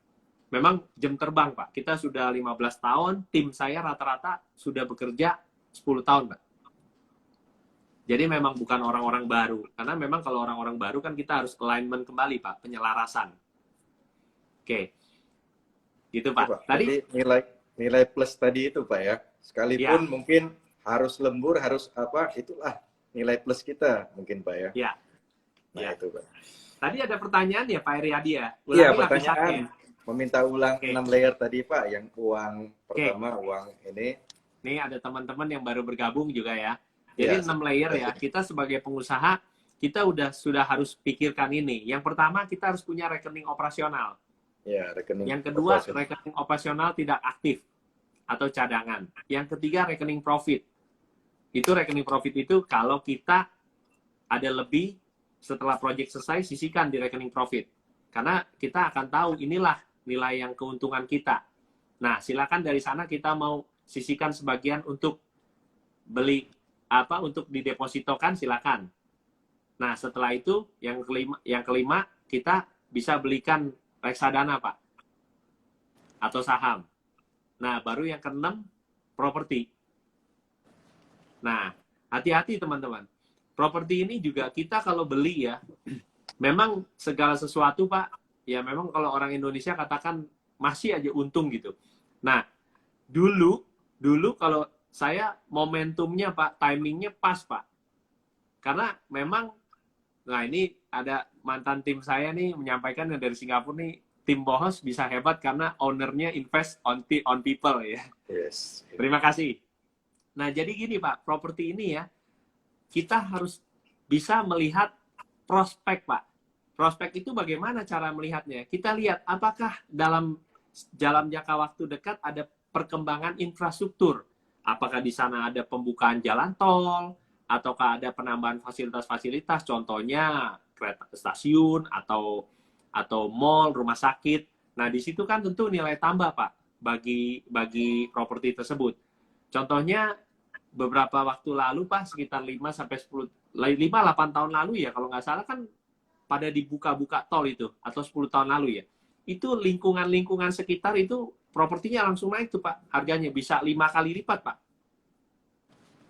Memang jam terbang Pak. Kita sudah 15 tahun, tim saya rata-rata sudah bekerja 10 tahun Pak. Jadi memang bukan orang-orang baru. Karena memang kalau orang-orang baru kan kita harus alignment kembali Pak, penyelarasan. Oke. Gitu Pak. Pak. Tadi nilai plus tadi itu Pak ya. Sekalipun ya. mungkin harus lembur, harus apa, itulah nilai plus kita mungkin Pak ya. Ya. Nah, Ya. itu Pak. Tadi ada pertanyaan ya Pak Eriadi ya? Iya, Ulangi pertanyaan. Meminta ulang Oke. 6 layer tadi Pak, yang uang pertama, uang ini. Nih ada teman-teman yang baru bergabung juga ya. Jadi 6 layer ya. Kita sebagai pengusaha, kita sudah harus pikirkan ini. Yang pertama, kita harus punya rekening operasional. Ya, rekening. Yang kedua, operasional. rekening operasional tidak aktif atau cadangan. Yang ketiga, rekening profit. Itu rekening profit itu kalau kita ada lebih setelah proyek selesai, sisihkan di rekening profit. Karena kita akan tahu inilah nilai yang keuntungan kita. Nah, silakan dari sana kita mau sisihkan sebagian untuk beli untuk didepositokan, silakan. Nah, setelah itu yang kelima kita bisa belikan reksadana Pak atau saham. Nah, baru yang keenam properti. Nah, hati-hati teman-teman. Properti ini juga kita kalau beli ya, memang segala sesuatu Pak, ya memang kalau orang Indonesia katakan masih aja untung gitu. Nah, dulu kalau saya momentumnya Pak, timingnya pas Pak. Karena memang, nah ini ada mantan tim saya nih menyampaikan yang dari Singapura nih, tim Bohos bisa hebat karena ownernya invest on people ya. Yes. Terima kasih. Nah, jadi gini Pak, properti ini ya, kita harus bisa melihat prospek Pak. Prospek itu bagaimana cara melihatnya? Kita lihat apakah dalam jangka waktu dekat ada perkembangan infrastruktur. Apakah di sana ada pembukaan jalan tol, ataukah ada penambahan fasilitas-fasilitas, contohnya kereta stasiun atau mall, rumah sakit. Nah, di situ kan tentu nilai tambah Pak bagi properti tersebut. Contohnya beberapa waktu lalu Pak, sekitar 5-8 tahun lalu ya, kalau nggak salah kan pada dibuka-buka tol itu, atau 10 tahun lalu ya. Itu lingkungan sekitar itu propertinya langsung naik tuh Pak, harganya bisa 5 kali lipat Pak.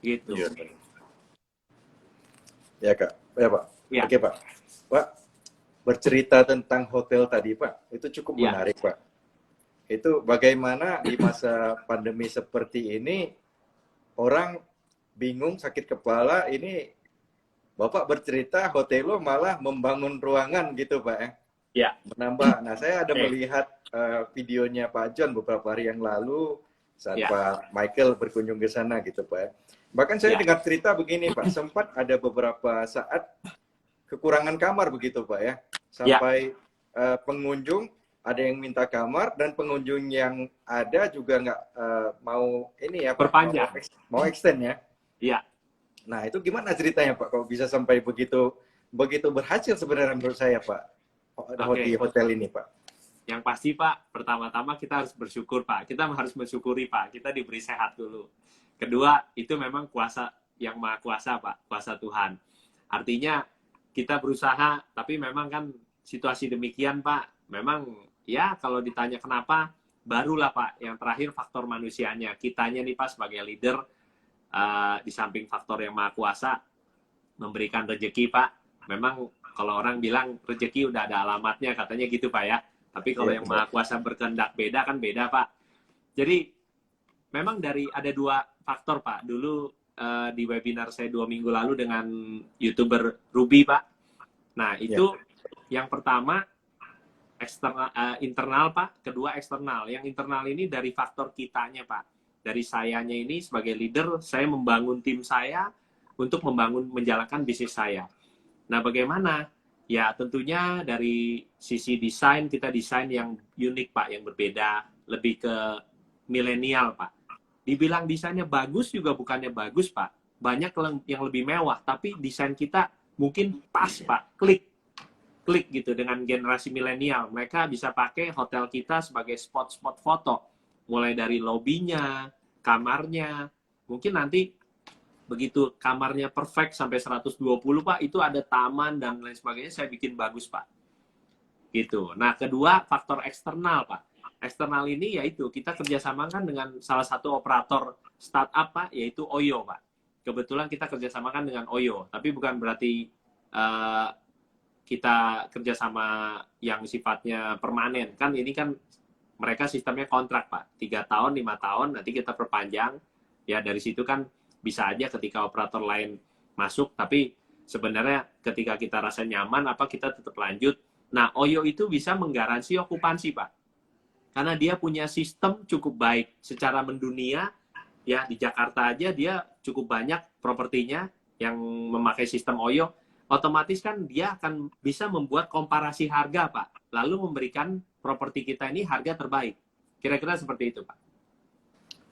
Gitu. Ya Kak, ya Pak. Ya. Oke Pak. Pak, bercerita tentang hotel tadi Pak, itu cukup Ya. menarik Pak. Itu bagaimana di masa pandemi seperti ini, orang bingung, sakit kepala, ini Bapak bercerita hotel lo malah membangun ruangan gitu Pak ya. Ya. Menambah. Nah, saya ada melihat videonya Pak John beberapa hari yang lalu, saat Ya, Pak Michael berkunjung ke sana gitu Pak. Bahkan saya ya, dengar cerita begini Pak, sempat ada beberapa saat kekurangan kamar begitu Pak ya, ya, sampai pengunjung ada yang minta kamar dan pengunjung yang ada juga nggak mau ini ya Pak, perpanjang. mau extend ya. Ya, Nah itu gimana ceritanya Pak, kalau bisa sampai begitu begitu berhasil sebenarnya menurut saya Pak, di oke. hotel ini Pak. Yang pasti Pak, pertama-tama kita harus bersyukur Pak. Kita harus mensyukuri Pak, kita diberi sehat dulu. Kedua, itu memang kuasa yang maha kuasa Pak, kuasa Tuhan. Artinya kita berusaha, tapi memang kan situasi demikian Pak. Memang ya kalau ditanya kenapa, barulah Pak. Yang terakhir faktor manusianya. Kitanya nih Pak sebagai leader, di samping faktor yang maha kuasa, memberikan rezeki Pak. Memang kalau orang bilang rezeki udah ada alamatnya, katanya gitu Pak ya. Tapi kalau Iya, yang benar. maha kuasa berkehendak beda kan beda Pak. Jadi memang ada dua faktor Pak. Dulu di webinar saya 2 minggu lalu dengan YouTuber Ruby Pak. Nah Iya. itu yang pertama eksternal, internal Pak. Kedua eksternal. Yang internal ini dari faktor kitanya Pak. Dari sayanya ini sebagai leader, saya membangun tim saya untuk menjalankan bisnis saya. Nah bagaimana? Ya tentunya dari sisi desain, kita desain yang unik Pak, yang berbeda, lebih ke milenial Pak. Dibilang desainnya bagus juga bukannya bagus Pak. Banyak yang lebih mewah, tapi desain kita mungkin pas Pak, klik gitu dengan generasi milenial. Mereka bisa pakai hotel kita sebagai spot-spot foto. Mulai dari lobbynya, kamarnya, mungkin nanti begitu kamarnya perfect sampai 120 Pak, itu ada taman dan lain sebagainya, saya bikin bagus Pak. Gitu. Nah, kedua faktor eksternal Pak. Eksternal ini yaitu kita kerjasamakan dengan salah satu operator startup Pak, yaitu Oyo Pak. Kebetulan kita kerjasamakan dengan Oyo, tapi bukan berarti kita kerjasama yang sifatnya permanen. Kan ini kan mereka sistemnya kontrak Pak, 3 tahun, 5 tahun, nanti kita perpanjang. Ya dari situ kan bisa aja ketika operator lain masuk, tapi sebenarnya ketika kita rasa nyaman, kita tetap lanjut. Nah, Oyo itu bisa menggaransi okupansi, Pak. Karena dia punya sistem cukup baik secara mendunia, ya di Jakarta aja dia cukup banyak propertinya yang memakai sistem Oyo, otomatis kan dia akan bisa membuat komparasi harga, Pak. Lalu memberikan properti kita ini harga terbaik. Kira-kira seperti itu, Pak.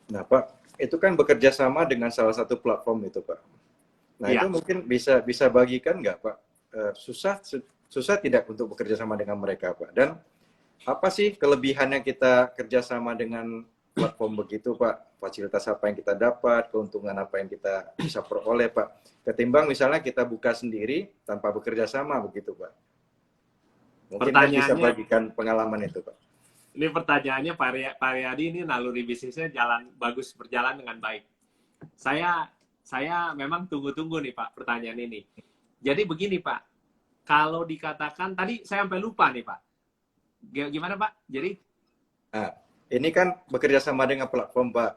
Nah Pak, itu kan bekerja sama dengan salah satu platform itu Pak. Nah Ya, itu mungkin bisa bagikan nggak Pak? Susah tidak untuk bekerja sama dengan mereka Pak? Dan apa sih kelebihannya kita kerjasama dengan platform begitu Pak? Fasilitas apa yang kita dapat, keuntungan apa yang kita bisa peroleh Pak? Ketimbang misalnya kita buka sendiri tanpa bekerja sama begitu Pak. Mungkin kan bisa pertanyaannya, bagikan pengalaman itu Pak. ini pertanyaannya Pak Riyadi ini naluri bisnisnya berjalan dengan baik. Saya memang tunggu-tunggu nih Pak pertanyaan ini. Jadi begini Pak, kalau dikatakan tadi saya sampai lupa nih Pak. Gimana Pak? Jadi Nah, ini kan bekerja sama dengan platform Pak.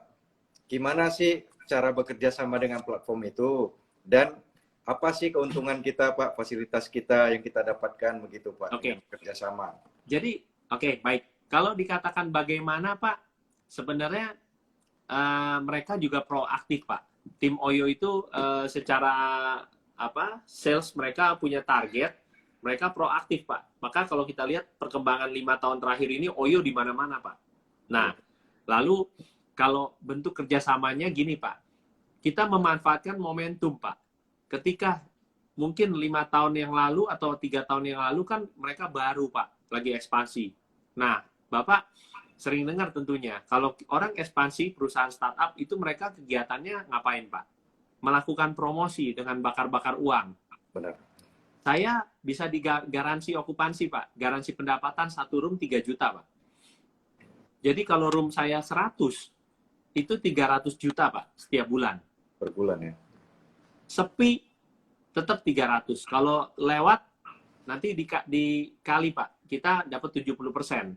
Gimana sih cara bekerja sama dengan platform itu? Dan apa sih keuntungan kita Pak, fasilitas kita yang kita dapatkan begitu Pak, dengan bekerja sama? Jadi oke, baik. Kalau dikatakan bagaimana Pak, sebenarnya mereka juga proaktif Pak. Tim Oyo itu secara sales mereka punya target, mereka proaktif Pak. Maka kalau kita lihat perkembangan 5 tahun terakhir ini Oyo di mana-mana Pak. Nah, lalu kalau bentuk kerjasamanya gini Pak, kita memanfaatkan momentum Pak. Ketika mungkin 5 tahun yang lalu atau 3 tahun yang lalu kan mereka baru Pak, lagi ekspansi. Nah, Bapak sering dengar tentunya, kalau orang ekspansi perusahaan startup itu mereka kegiatannya ngapain Pak? Melakukan promosi dengan bakar-bakar uang. Benar. Saya bisa digaransi okupansi Pak, garansi pendapatan 1 room 3 juta Pak. Jadi kalau room saya 100, itu 300 juta Pak setiap bulan. Per bulan ya. Sepi tetap 300. Kalau lewat nanti dikali Pak, kita dapat 70%.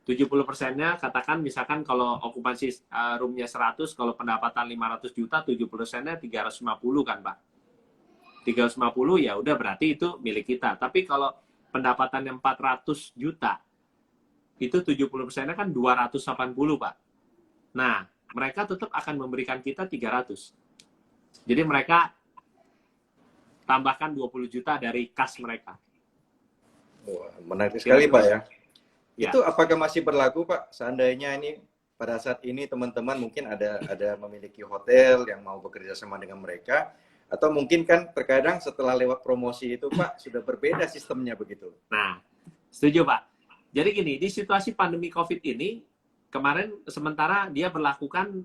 70%-nya katakan misalkan kalau okupansi roomnya 100, kalau pendapatan 500 juta, 70%-nya 350 kan Pak. 350 ya udah berarti itu milik kita. Tapi kalau pendapatannya 400 juta, itu 70%-nya kan 280 Pak. Nah, mereka tetap akan memberikan kita 300. Jadi mereka tambahkan 20 juta dari kas mereka. Wah, menarik sekali Pak ya. Ya. Itu apakah masih berlaku Pak? Seandainya ini pada saat ini teman-teman mungkin ada memiliki hotel yang mau bekerja sama dengan mereka, atau mungkin kan terkadang setelah lewat promosi itu Pak sudah berbeda sistemnya begitu. Nah, setuju Pak. Jadi gini, di situasi pandemi COVID ini, kemarin sementara dia berlakukan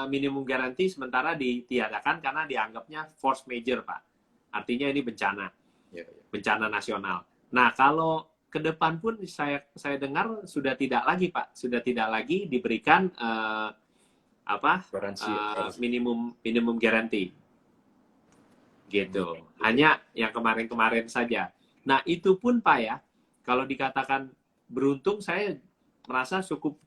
minimum garansi sementara ditiadakan karena dianggapnya force major Pak. Artinya ini bencana, bencana nasional. Nah, kalau ke depan pun saya dengar sudah tidak lagi Pak, sudah tidak lagi diberikan minimum garansi, gitu. Hanya yang kemarin-kemarin saja. Nah, itu pun Pak ya, kalau dikatakan beruntung, saya merasa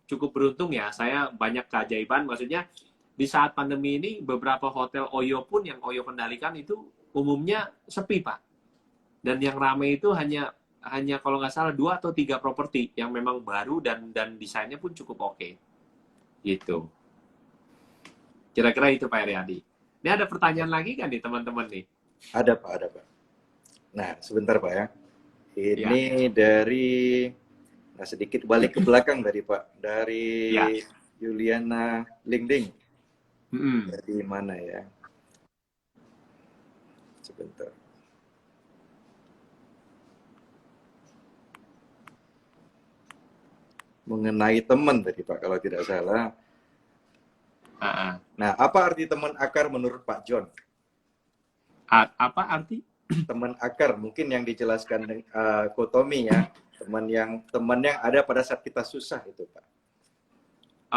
cukup beruntung ya. Saya banyak keajaiban, maksudnya di saat pandemi ini beberapa hotel OYO pun yang OYO kendalikan itu umumnya sepi Pak. Dan yang ramai itu hanya kalau nggak salah 2 atau 3 properti yang memang baru dan desainnya pun cukup oke. Gitu. Kira-kira itu Pak Riyadi. Ini ada pertanyaan lagi kan nih teman-teman nih? Ada Pak. Nah, sebentar Pak ya. Ini dari, nah sedikit balik ke belakang tadi Pak. Dari Juliana Lingding. Dari mana ya? Sebentar. Mengenai teman tadi Pak, kalau tidak salah. Nah, apa arti teman akar menurut Pak John? Apa arti? Teman akar, mungkin yang dijelaskan Kotomi ya, teman yang ada pada saat kita susah itu Pak.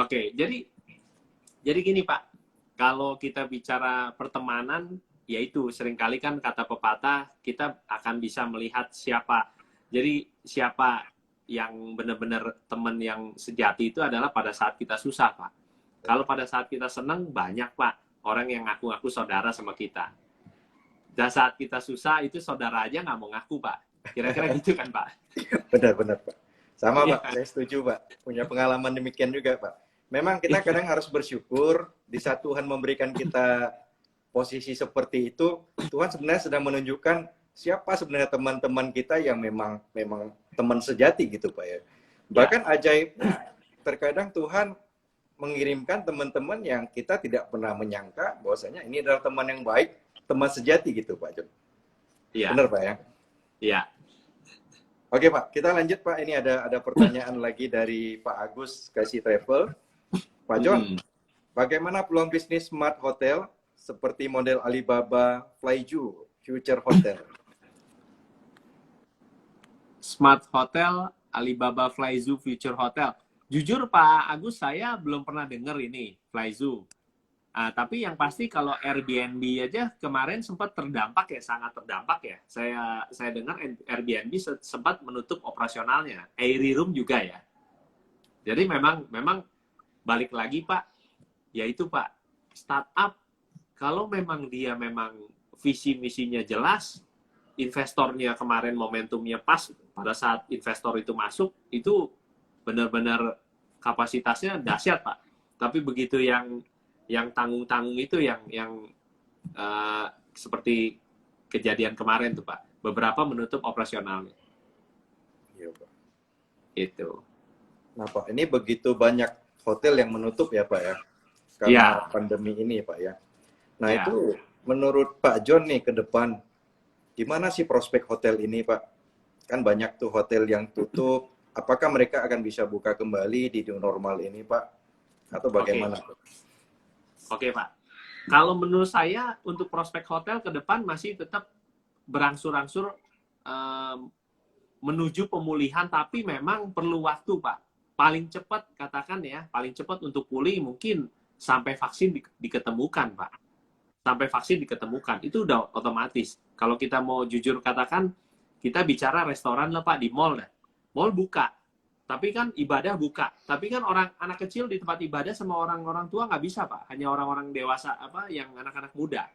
Oke, jadi gini Pak, kalau kita bicara pertemanan, yaitu seringkali kan kata pepatah, kita akan bisa melihat siapa. Jadi siapa yang benar-benar teman yang sejati itu adalah pada saat kita susah Pak. Kalau pada saat kita senang, banyak Pak orang yang ngaku-ngaku saudara sama kita. Dan saat kita susah, itu saudara aja nggak mau ngaku Pak. Kira-kira gitu kan Pak? Benar Pak. Sama Pak, saya setuju Pak. Punya pengalaman demikian juga Pak. Memang kita kadang harus bersyukur di saat Tuhan memberikan kita posisi seperti itu, Tuhan sebenarnya sedang menunjukkan siapa sebenarnya teman-teman kita yang memang teman sejati gitu Pak ya. Bahkan ajaibnya, terkadang Tuhan mengirimkan teman-teman yang kita tidak pernah menyangka bahwasanya ini adalah teman yang baik, teman sejati gitu Pak John. Iya. Benar Pak ya? Iya. Oke Pak, kita lanjut Pak. Ini ada pertanyaan lagi dari Pak Agus Kasih Travel. Pak John, bagaimana peluang bisnis smart hotel seperti model Alibaba Flyju Future Hotel? Smart Hotel, Alibaba Flyzu Future Hotel. Jujur Pak Agus, saya belum pernah dengar ini Flyzu. Tapi yang pasti kalau Airbnb aja kemarin sempat terdampak ya, sangat terdampak ya. Saya dengar Airbnb sempat menutup operasionalnya. Airy Room juga ya. Jadi memang balik lagi Pak, yaitu Pak, startup kalau memang dia memang visi misinya jelas, investornya kemarin momentumnya pas pada saat investor itu masuk, itu benar-benar kapasitasnya dahsyat Pak. Tapi begitu yang tanggung-tanggung itu yang seperti kejadian kemarin tuh Pak, beberapa menutup operasionalnya. Iya Pak. Itu. Nah Pak, ini begitu banyak hotel yang menutup ya Pak ya, karena pandemi ini Pak ya. Nah itu menurut Pak John nih ke depan, gimana sih prospek hotel ini Pak? Kan banyak tuh hotel yang tutup. Apakah mereka akan bisa buka kembali di new normal ini Pak? Atau bagaimana? Oke Pak. Kalau menurut saya untuk prospek hotel ke depan masih tetap berangsur-angsur menuju pemulihan, tapi memang perlu waktu Pak. Paling cepat katakan ya, paling cepat untuk pulih mungkin sampai vaksin diketemukan Pak. Sampai vaksin diketemukan, itu udah otomatis. Kalau kita mau jujur katakan, kita bicara restoran lah Pak, di mall dah. Mall buka, tapi kan ibadah buka. Tapi kan anak kecil di tempat ibadah sama orang-orang tua nggak bisa Pak. Hanya orang-orang dewasa yang anak-anak muda.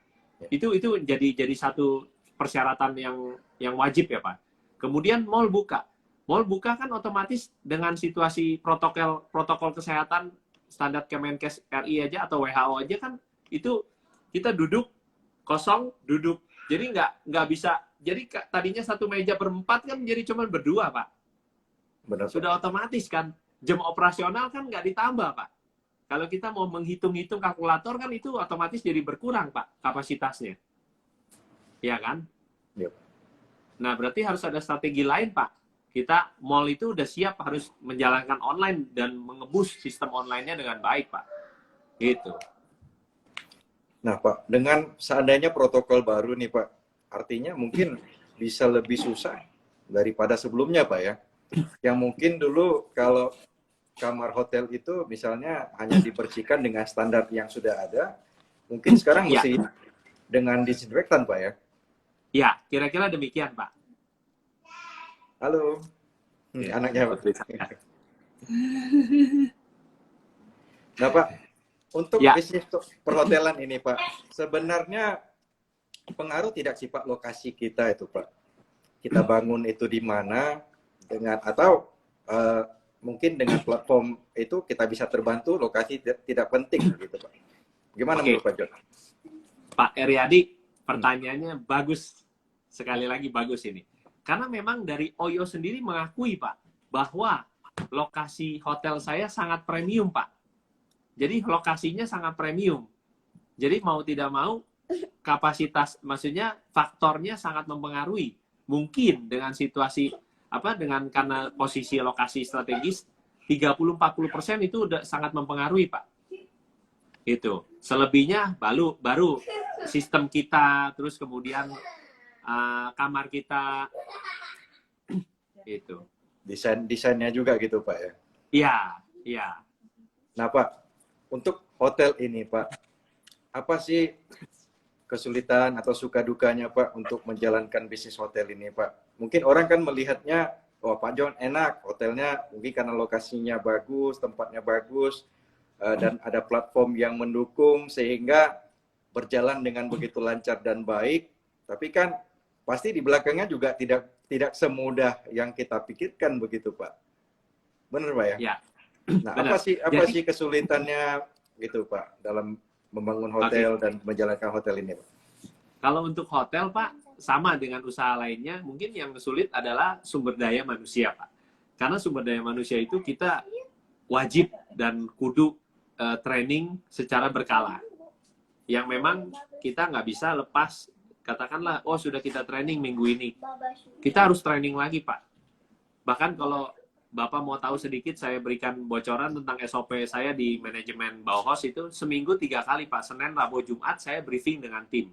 Itu jadi satu persyaratan yang wajib ya Pak. Kemudian mall buka. Mall buka kan otomatis dengan situasi protokol kesehatan standar Kemenkes RI aja atau WHO aja kan itu kita duduk kosong, duduk. Jadi nggak bisa. Jadi tadinya satu meja berempat kan jadi cuma berdua, Pak. Benar, Sudah otomatis kan. Jam operasional kan nggak ditambah, Pak. Kalau kita mau menghitung-hitung kalkulator kan itu otomatis jadi berkurang, Pak, kapasitasnya. Iya kan? Yep. Nah, berarti harus ada strategi lain, Pak. Kita mall itu udah siap harus menjalankan online dan mengebus sistem online-nya dengan baik, Pak. Gitu. Nah, Pak, dengan seandainya protokol baru nih, Pak, artinya mungkin bisa lebih susah daripada sebelumnya, Pak ya. Yang mungkin dulu kalau kamar hotel itu misalnya hanya dibersihkan dengan standar yang sudah ada, mungkin sekarang Ya. mesti dengan disinfektan, Pak ya. Ya, kira-kira demikian, Pak. Halo. Ya, Anaknya, Pak. putri saya. Nah, Pak, untuk Ya. bisnis perhotelan ini, Pak, sebenarnya pengaruh tidak sih, Pak, lokasi kita itu, Pak? Kita bangun itu di mana dengan atau mungkin dengan platform itu kita bisa terbantu, lokasi tidak penting gitu, Pak. Gimana Oke. menurut Pak John? Pak Eriadi, pertanyaannya bagus. Sekali lagi bagus ini. Karena memang dari Oyo sendiri mengakui, Pak, bahwa lokasi hotel saya sangat premium, Pak. Jadi lokasinya sangat premium. Jadi mau tidak mau kapasitas, maksudnya faktornya sangat mempengaruhi. Mungkin dengan situasi dengan karena posisi lokasi strategis 30-40% itu udah sangat mempengaruhi, Pak. Itu. Selebihnya baru sistem kita, terus kemudian kamar kita itu. Desainnya juga gitu, Pak ya. Iya, iya. Nah, Pak, untuk hotel ini, Pak, apa sih kesulitan atau suka dukanya, Pak, untuk menjalankan bisnis hotel ini, Pak? Mungkin orang kan melihatnya, oh Pak John enak, hotelnya mungkin karena lokasinya bagus, tempatnya bagus, dan ada platform yang mendukung sehingga berjalan dengan begitu lancar dan baik. Tapi kan pasti di belakangnya juga tidak semudah yang kita pikirkan begitu, Pak. Benar, Pak ya? Ya. Nah, Benar. apa sih kesulitannya gitu, Pak, dalam membangun hotel dan menjalankan hotel ini, Pak? Kalau untuk hotel, Pak, sama dengan usaha lainnya, mungkin yang sulit adalah sumber daya manusia, Pak. Karena sumber daya manusia itu kita wajib dan kudu training secara berkala. Yang memang kita nggak bisa lepas, katakanlah, oh sudah kita training minggu ini. Kita harus training lagi, Pak. Bahkan kalau Bapak mau tahu sedikit, saya berikan bocoran tentang SOP saya di manajemen Bauhaus itu seminggu 3 kali, Pak. Senin, Rabu, Jumat saya briefing dengan tim.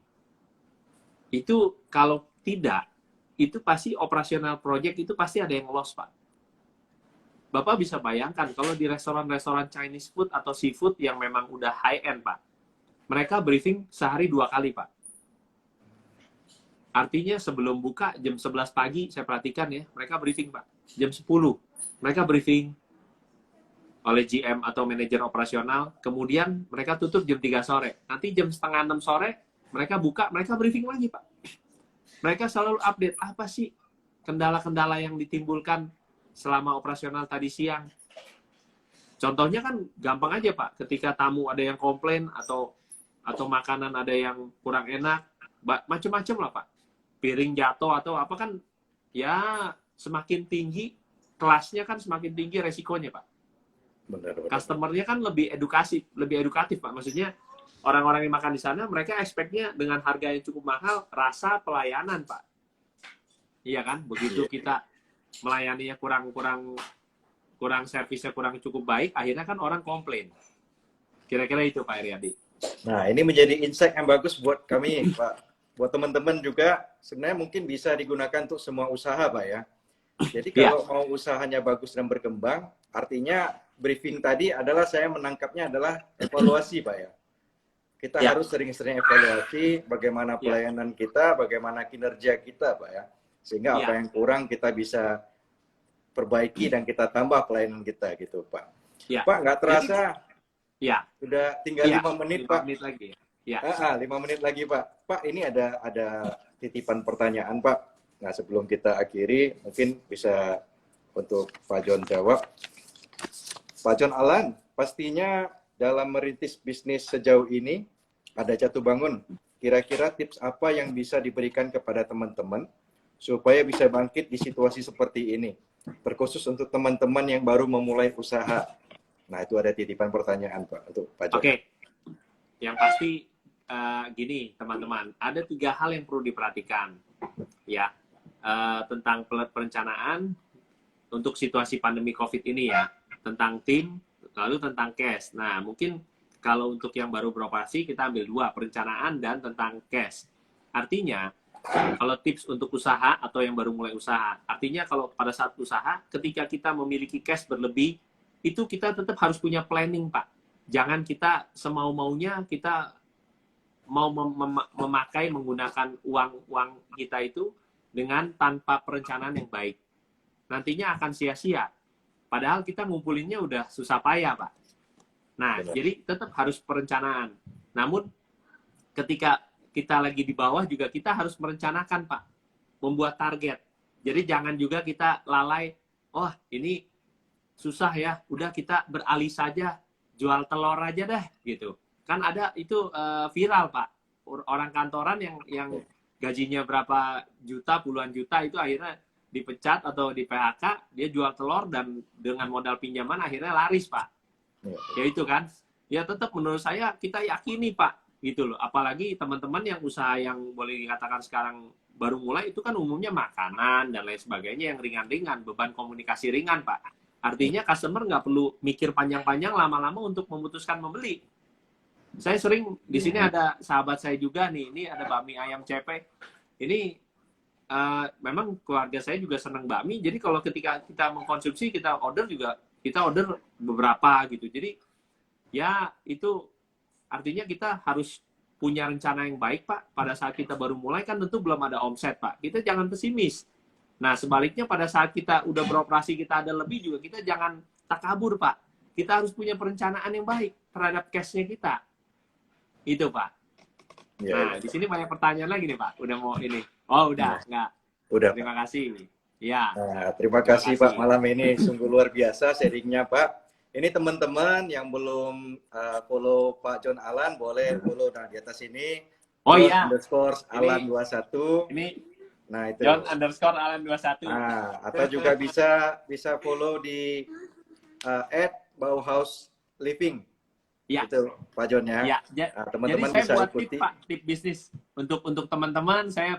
Itu kalau tidak, itu pasti operasional project itu pasti ada yang loss, Pak. Bapak bisa bayangkan kalau di restoran-restoran Chinese food atau seafood yang memang udah high-end, Pak. Mereka briefing sehari 2 kali, Pak. Artinya sebelum buka jam 11 pagi, saya perhatikan ya, mereka briefing, Pak. Jam 10, mereka briefing oleh GM atau manajer operasional. Kemudian mereka tutup jam 3 sore. Nanti jam setengah 6 sore, mereka buka, mereka briefing lagi, Pak. Mereka selalu update, apa sih kendala-kendala yang ditimbulkan selama operasional tadi siang. Contohnya kan gampang aja, Pak. Ketika tamu ada yang komplain atau makanan ada yang kurang enak, macam-macam lah, Pak. Piring jatuh atau apa kan, ya semakin tinggi kelasnya kan semakin tinggi resikonya, Pak. Benar. Customer-nya kan lebih edukatif, Pak. Maksudnya orang-orang yang makan di sana mereka expect-nya dengan harga yang cukup mahal, rasa pelayanan, Pak. Iya kan? Begitu kita melayaninya kurang servisnya kurang cukup baik, akhirnya kan orang komplain. Kira-kira itu, Pak Eriadi. Nah, ini menjadi insight yang bagus buat kami, Pak. Buat teman-teman juga, sebenarnya mungkin bisa digunakan untuk semua usaha, Pak ya. Jadi kalau mau usahanya bagus dan berkembang, artinya briefing tadi adalah saya menangkapnya adalah evaluasi, Pak ya. Kita harus sering-sering evaluasi bagaimana pelayanan kita, bagaimana kinerja kita, Pak ya. Sehingga apa yang kurang kita bisa perbaiki dan kita tambah pelayanan kita gitu, Pak. Pak, nggak terasa sudah tinggal 5 menit, 5 Pak. menit lagi. Ya. 5 menit lagi, Pak. Pak, ini ada titipan pertanyaan, Pak. Nah, sebelum kita akhiri, mungkin bisa untuk Pak John jawab. Pak John Alan, pastinya dalam merintis bisnis sejauh ini ada jatuh bangun. Kira-kira tips apa yang bisa diberikan kepada teman-teman supaya bisa bangkit di situasi seperti ini? Terkhusus untuk teman-teman yang baru memulai usaha. Nah, itu ada titipan pertanyaan, Pak, untuk Pak John. Oke. Yang pasti gini, teman-teman, ada 3 hal yang perlu diperhatikan, ya, tentang perencanaan untuk situasi pandemi COVID ini ya, tentang tim, lalu tentang cash. Nah, mungkin kalau untuk yang baru beroperasi kita ambil 2, perencanaan dan tentang cash. Artinya, kalau tips untuk usaha atau yang baru mulai usaha, artinya kalau pada saat usaha, ketika kita memiliki cash berlebih, itu kita tetap harus punya planning, Pak. Jangan kita semau-maunya kita mau memakai menggunakan uang kita itu dengan tanpa perencanaan yang baik. Nantinya akan sia-sia. Padahal kita ngumpulinnya udah susah payah, Pak. Nah, Benar. jadi tetap harus perencanaan. Namun, ketika kita lagi di bawah juga kita harus merencanakan, Pak. Membuat target. Jadi jangan juga kita lalai, oh ini susah ya, udah kita beralih saja, jual telur aja deh, gitu. Kan ada itu viral, Pak. Orang kantoran yang gajinya berapa juta, puluhan juta, itu akhirnya dipecat atau di PHK, dia jual telur dan dengan modal pinjaman akhirnya laris, Pak. Ya itu kan. Ya tetap menurut saya kita yakini, Pak. Gitu loh. Apalagi teman-teman yang usaha yang boleh dikatakan sekarang baru mulai, itu kan umumnya makanan dan lain sebagainya yang ringan-ringan, beban komunikasi ringan, Pak. Artinya customer nggak perlu mikir panjang-panjang lama-lama untuk memutuskan membeli. Saya sering, di sini ada sahabat saya juga nih, ini ada bakmi ayam cepe. Ini memang keluarga saya juga senang bakmi, jadi kalau ketika kita mengkonsumsi, kita order beberapa gitu. Jadi ya itu artinya kita harus punya rencana yang baik, Pak. Pada saat kita baru mulai kan tentu belum ada omset, Pak. Kita jangan pesimis. Nah, sebaliknya pada saat kita udah beroperasi, kita ada lebih juga, kita jangan takabur, Pak. Kita harus punya perencanaan yang baik terhadap cash-nya kita. Itu, Pak. Ya, Nah, di sini banyak pertanyaan lagi nih, Pak. Udah mau ini. Oh, udah. Enggak. udah. Terima kasih. Ya. Nah, terima kasih, Pak. Malam ini sungguh luar biasa sharingnya, Pak. Ini teman-teman yang belum follow Pak John Alan, boleh follow di atas ini. Oh iya. _Alan21. Ini Nah, itu. John_Alan21. Nah, atau juga bisa follow di @Bauhaus Living. Ya. Itu Pak John ya. Ya, teman-teman jadi saya bisa buat ikuti. tip, Pak, tip bisnis untuk teman-teman. Saya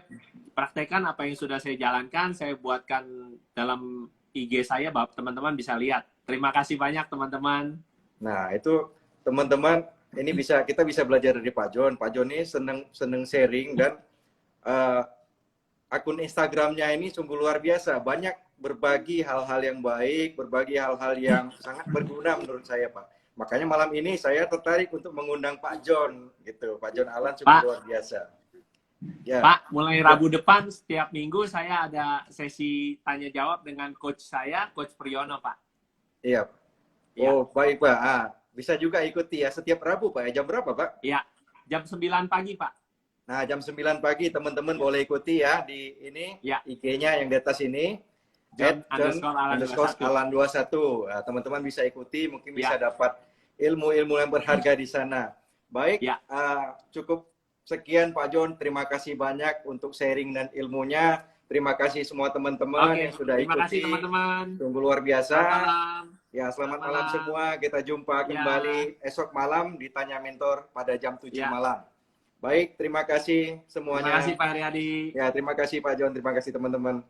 praktekkan apa yang sudah saya jalankan, saya buatkan dalam IG saya, teman-teman bisa lihat. Terima kasih banyak, teman-teman. Nah, itu teman-teman, ini kita bisa belajar dari Pak John. Pak John ini seneng sharing dan akun Instagramnya ini sungguh luar biasa. Banyak berbagi hal-hal yang baik, berbagi hal-hal yang sangat berguna menurut saya, Pak. Makanya malam ini saya tertarik untuk mengundang Pak John, gitu. Pak John Alan sungguh luar biasa. Ya. Pak, mulai Rabu depan setiap minggu saya ada sesi tanya jawab dengan coach saya, Coach Priyono, Pak. Iya. Oh, baik, Pak. Bisa juga ikuti ya setiap Rabu, Pak. Jam berapa, Pak? Iya, jam 9 pagi, Pak. Nah, jam 9 pagi teman-teman boleh ikuti ya di ini IG-nya yang di atas ini. John_Alan21. Nah, teman-teman bisa ikuti, mungkin bisa dapat ilmu-ilmu yang berharga di sana. Baik, cukup sekian Pak John. Terima kasih banyak untuk sharing dan ilmunya. Terima kasih semua teman-teman yang sudah ikuti. Terima kasih teman-teman. Sungguh luar biasa. Selamat malam. Ya, selamat malam semua. Kita jumpa kembali esok malam di Tanya Mentor pada jam 7 malam. Baik, terima kasih semuanya. Terima kasih Pak Haryadi. Ya, terima kasih Pak John. Terima kasih teman-teman.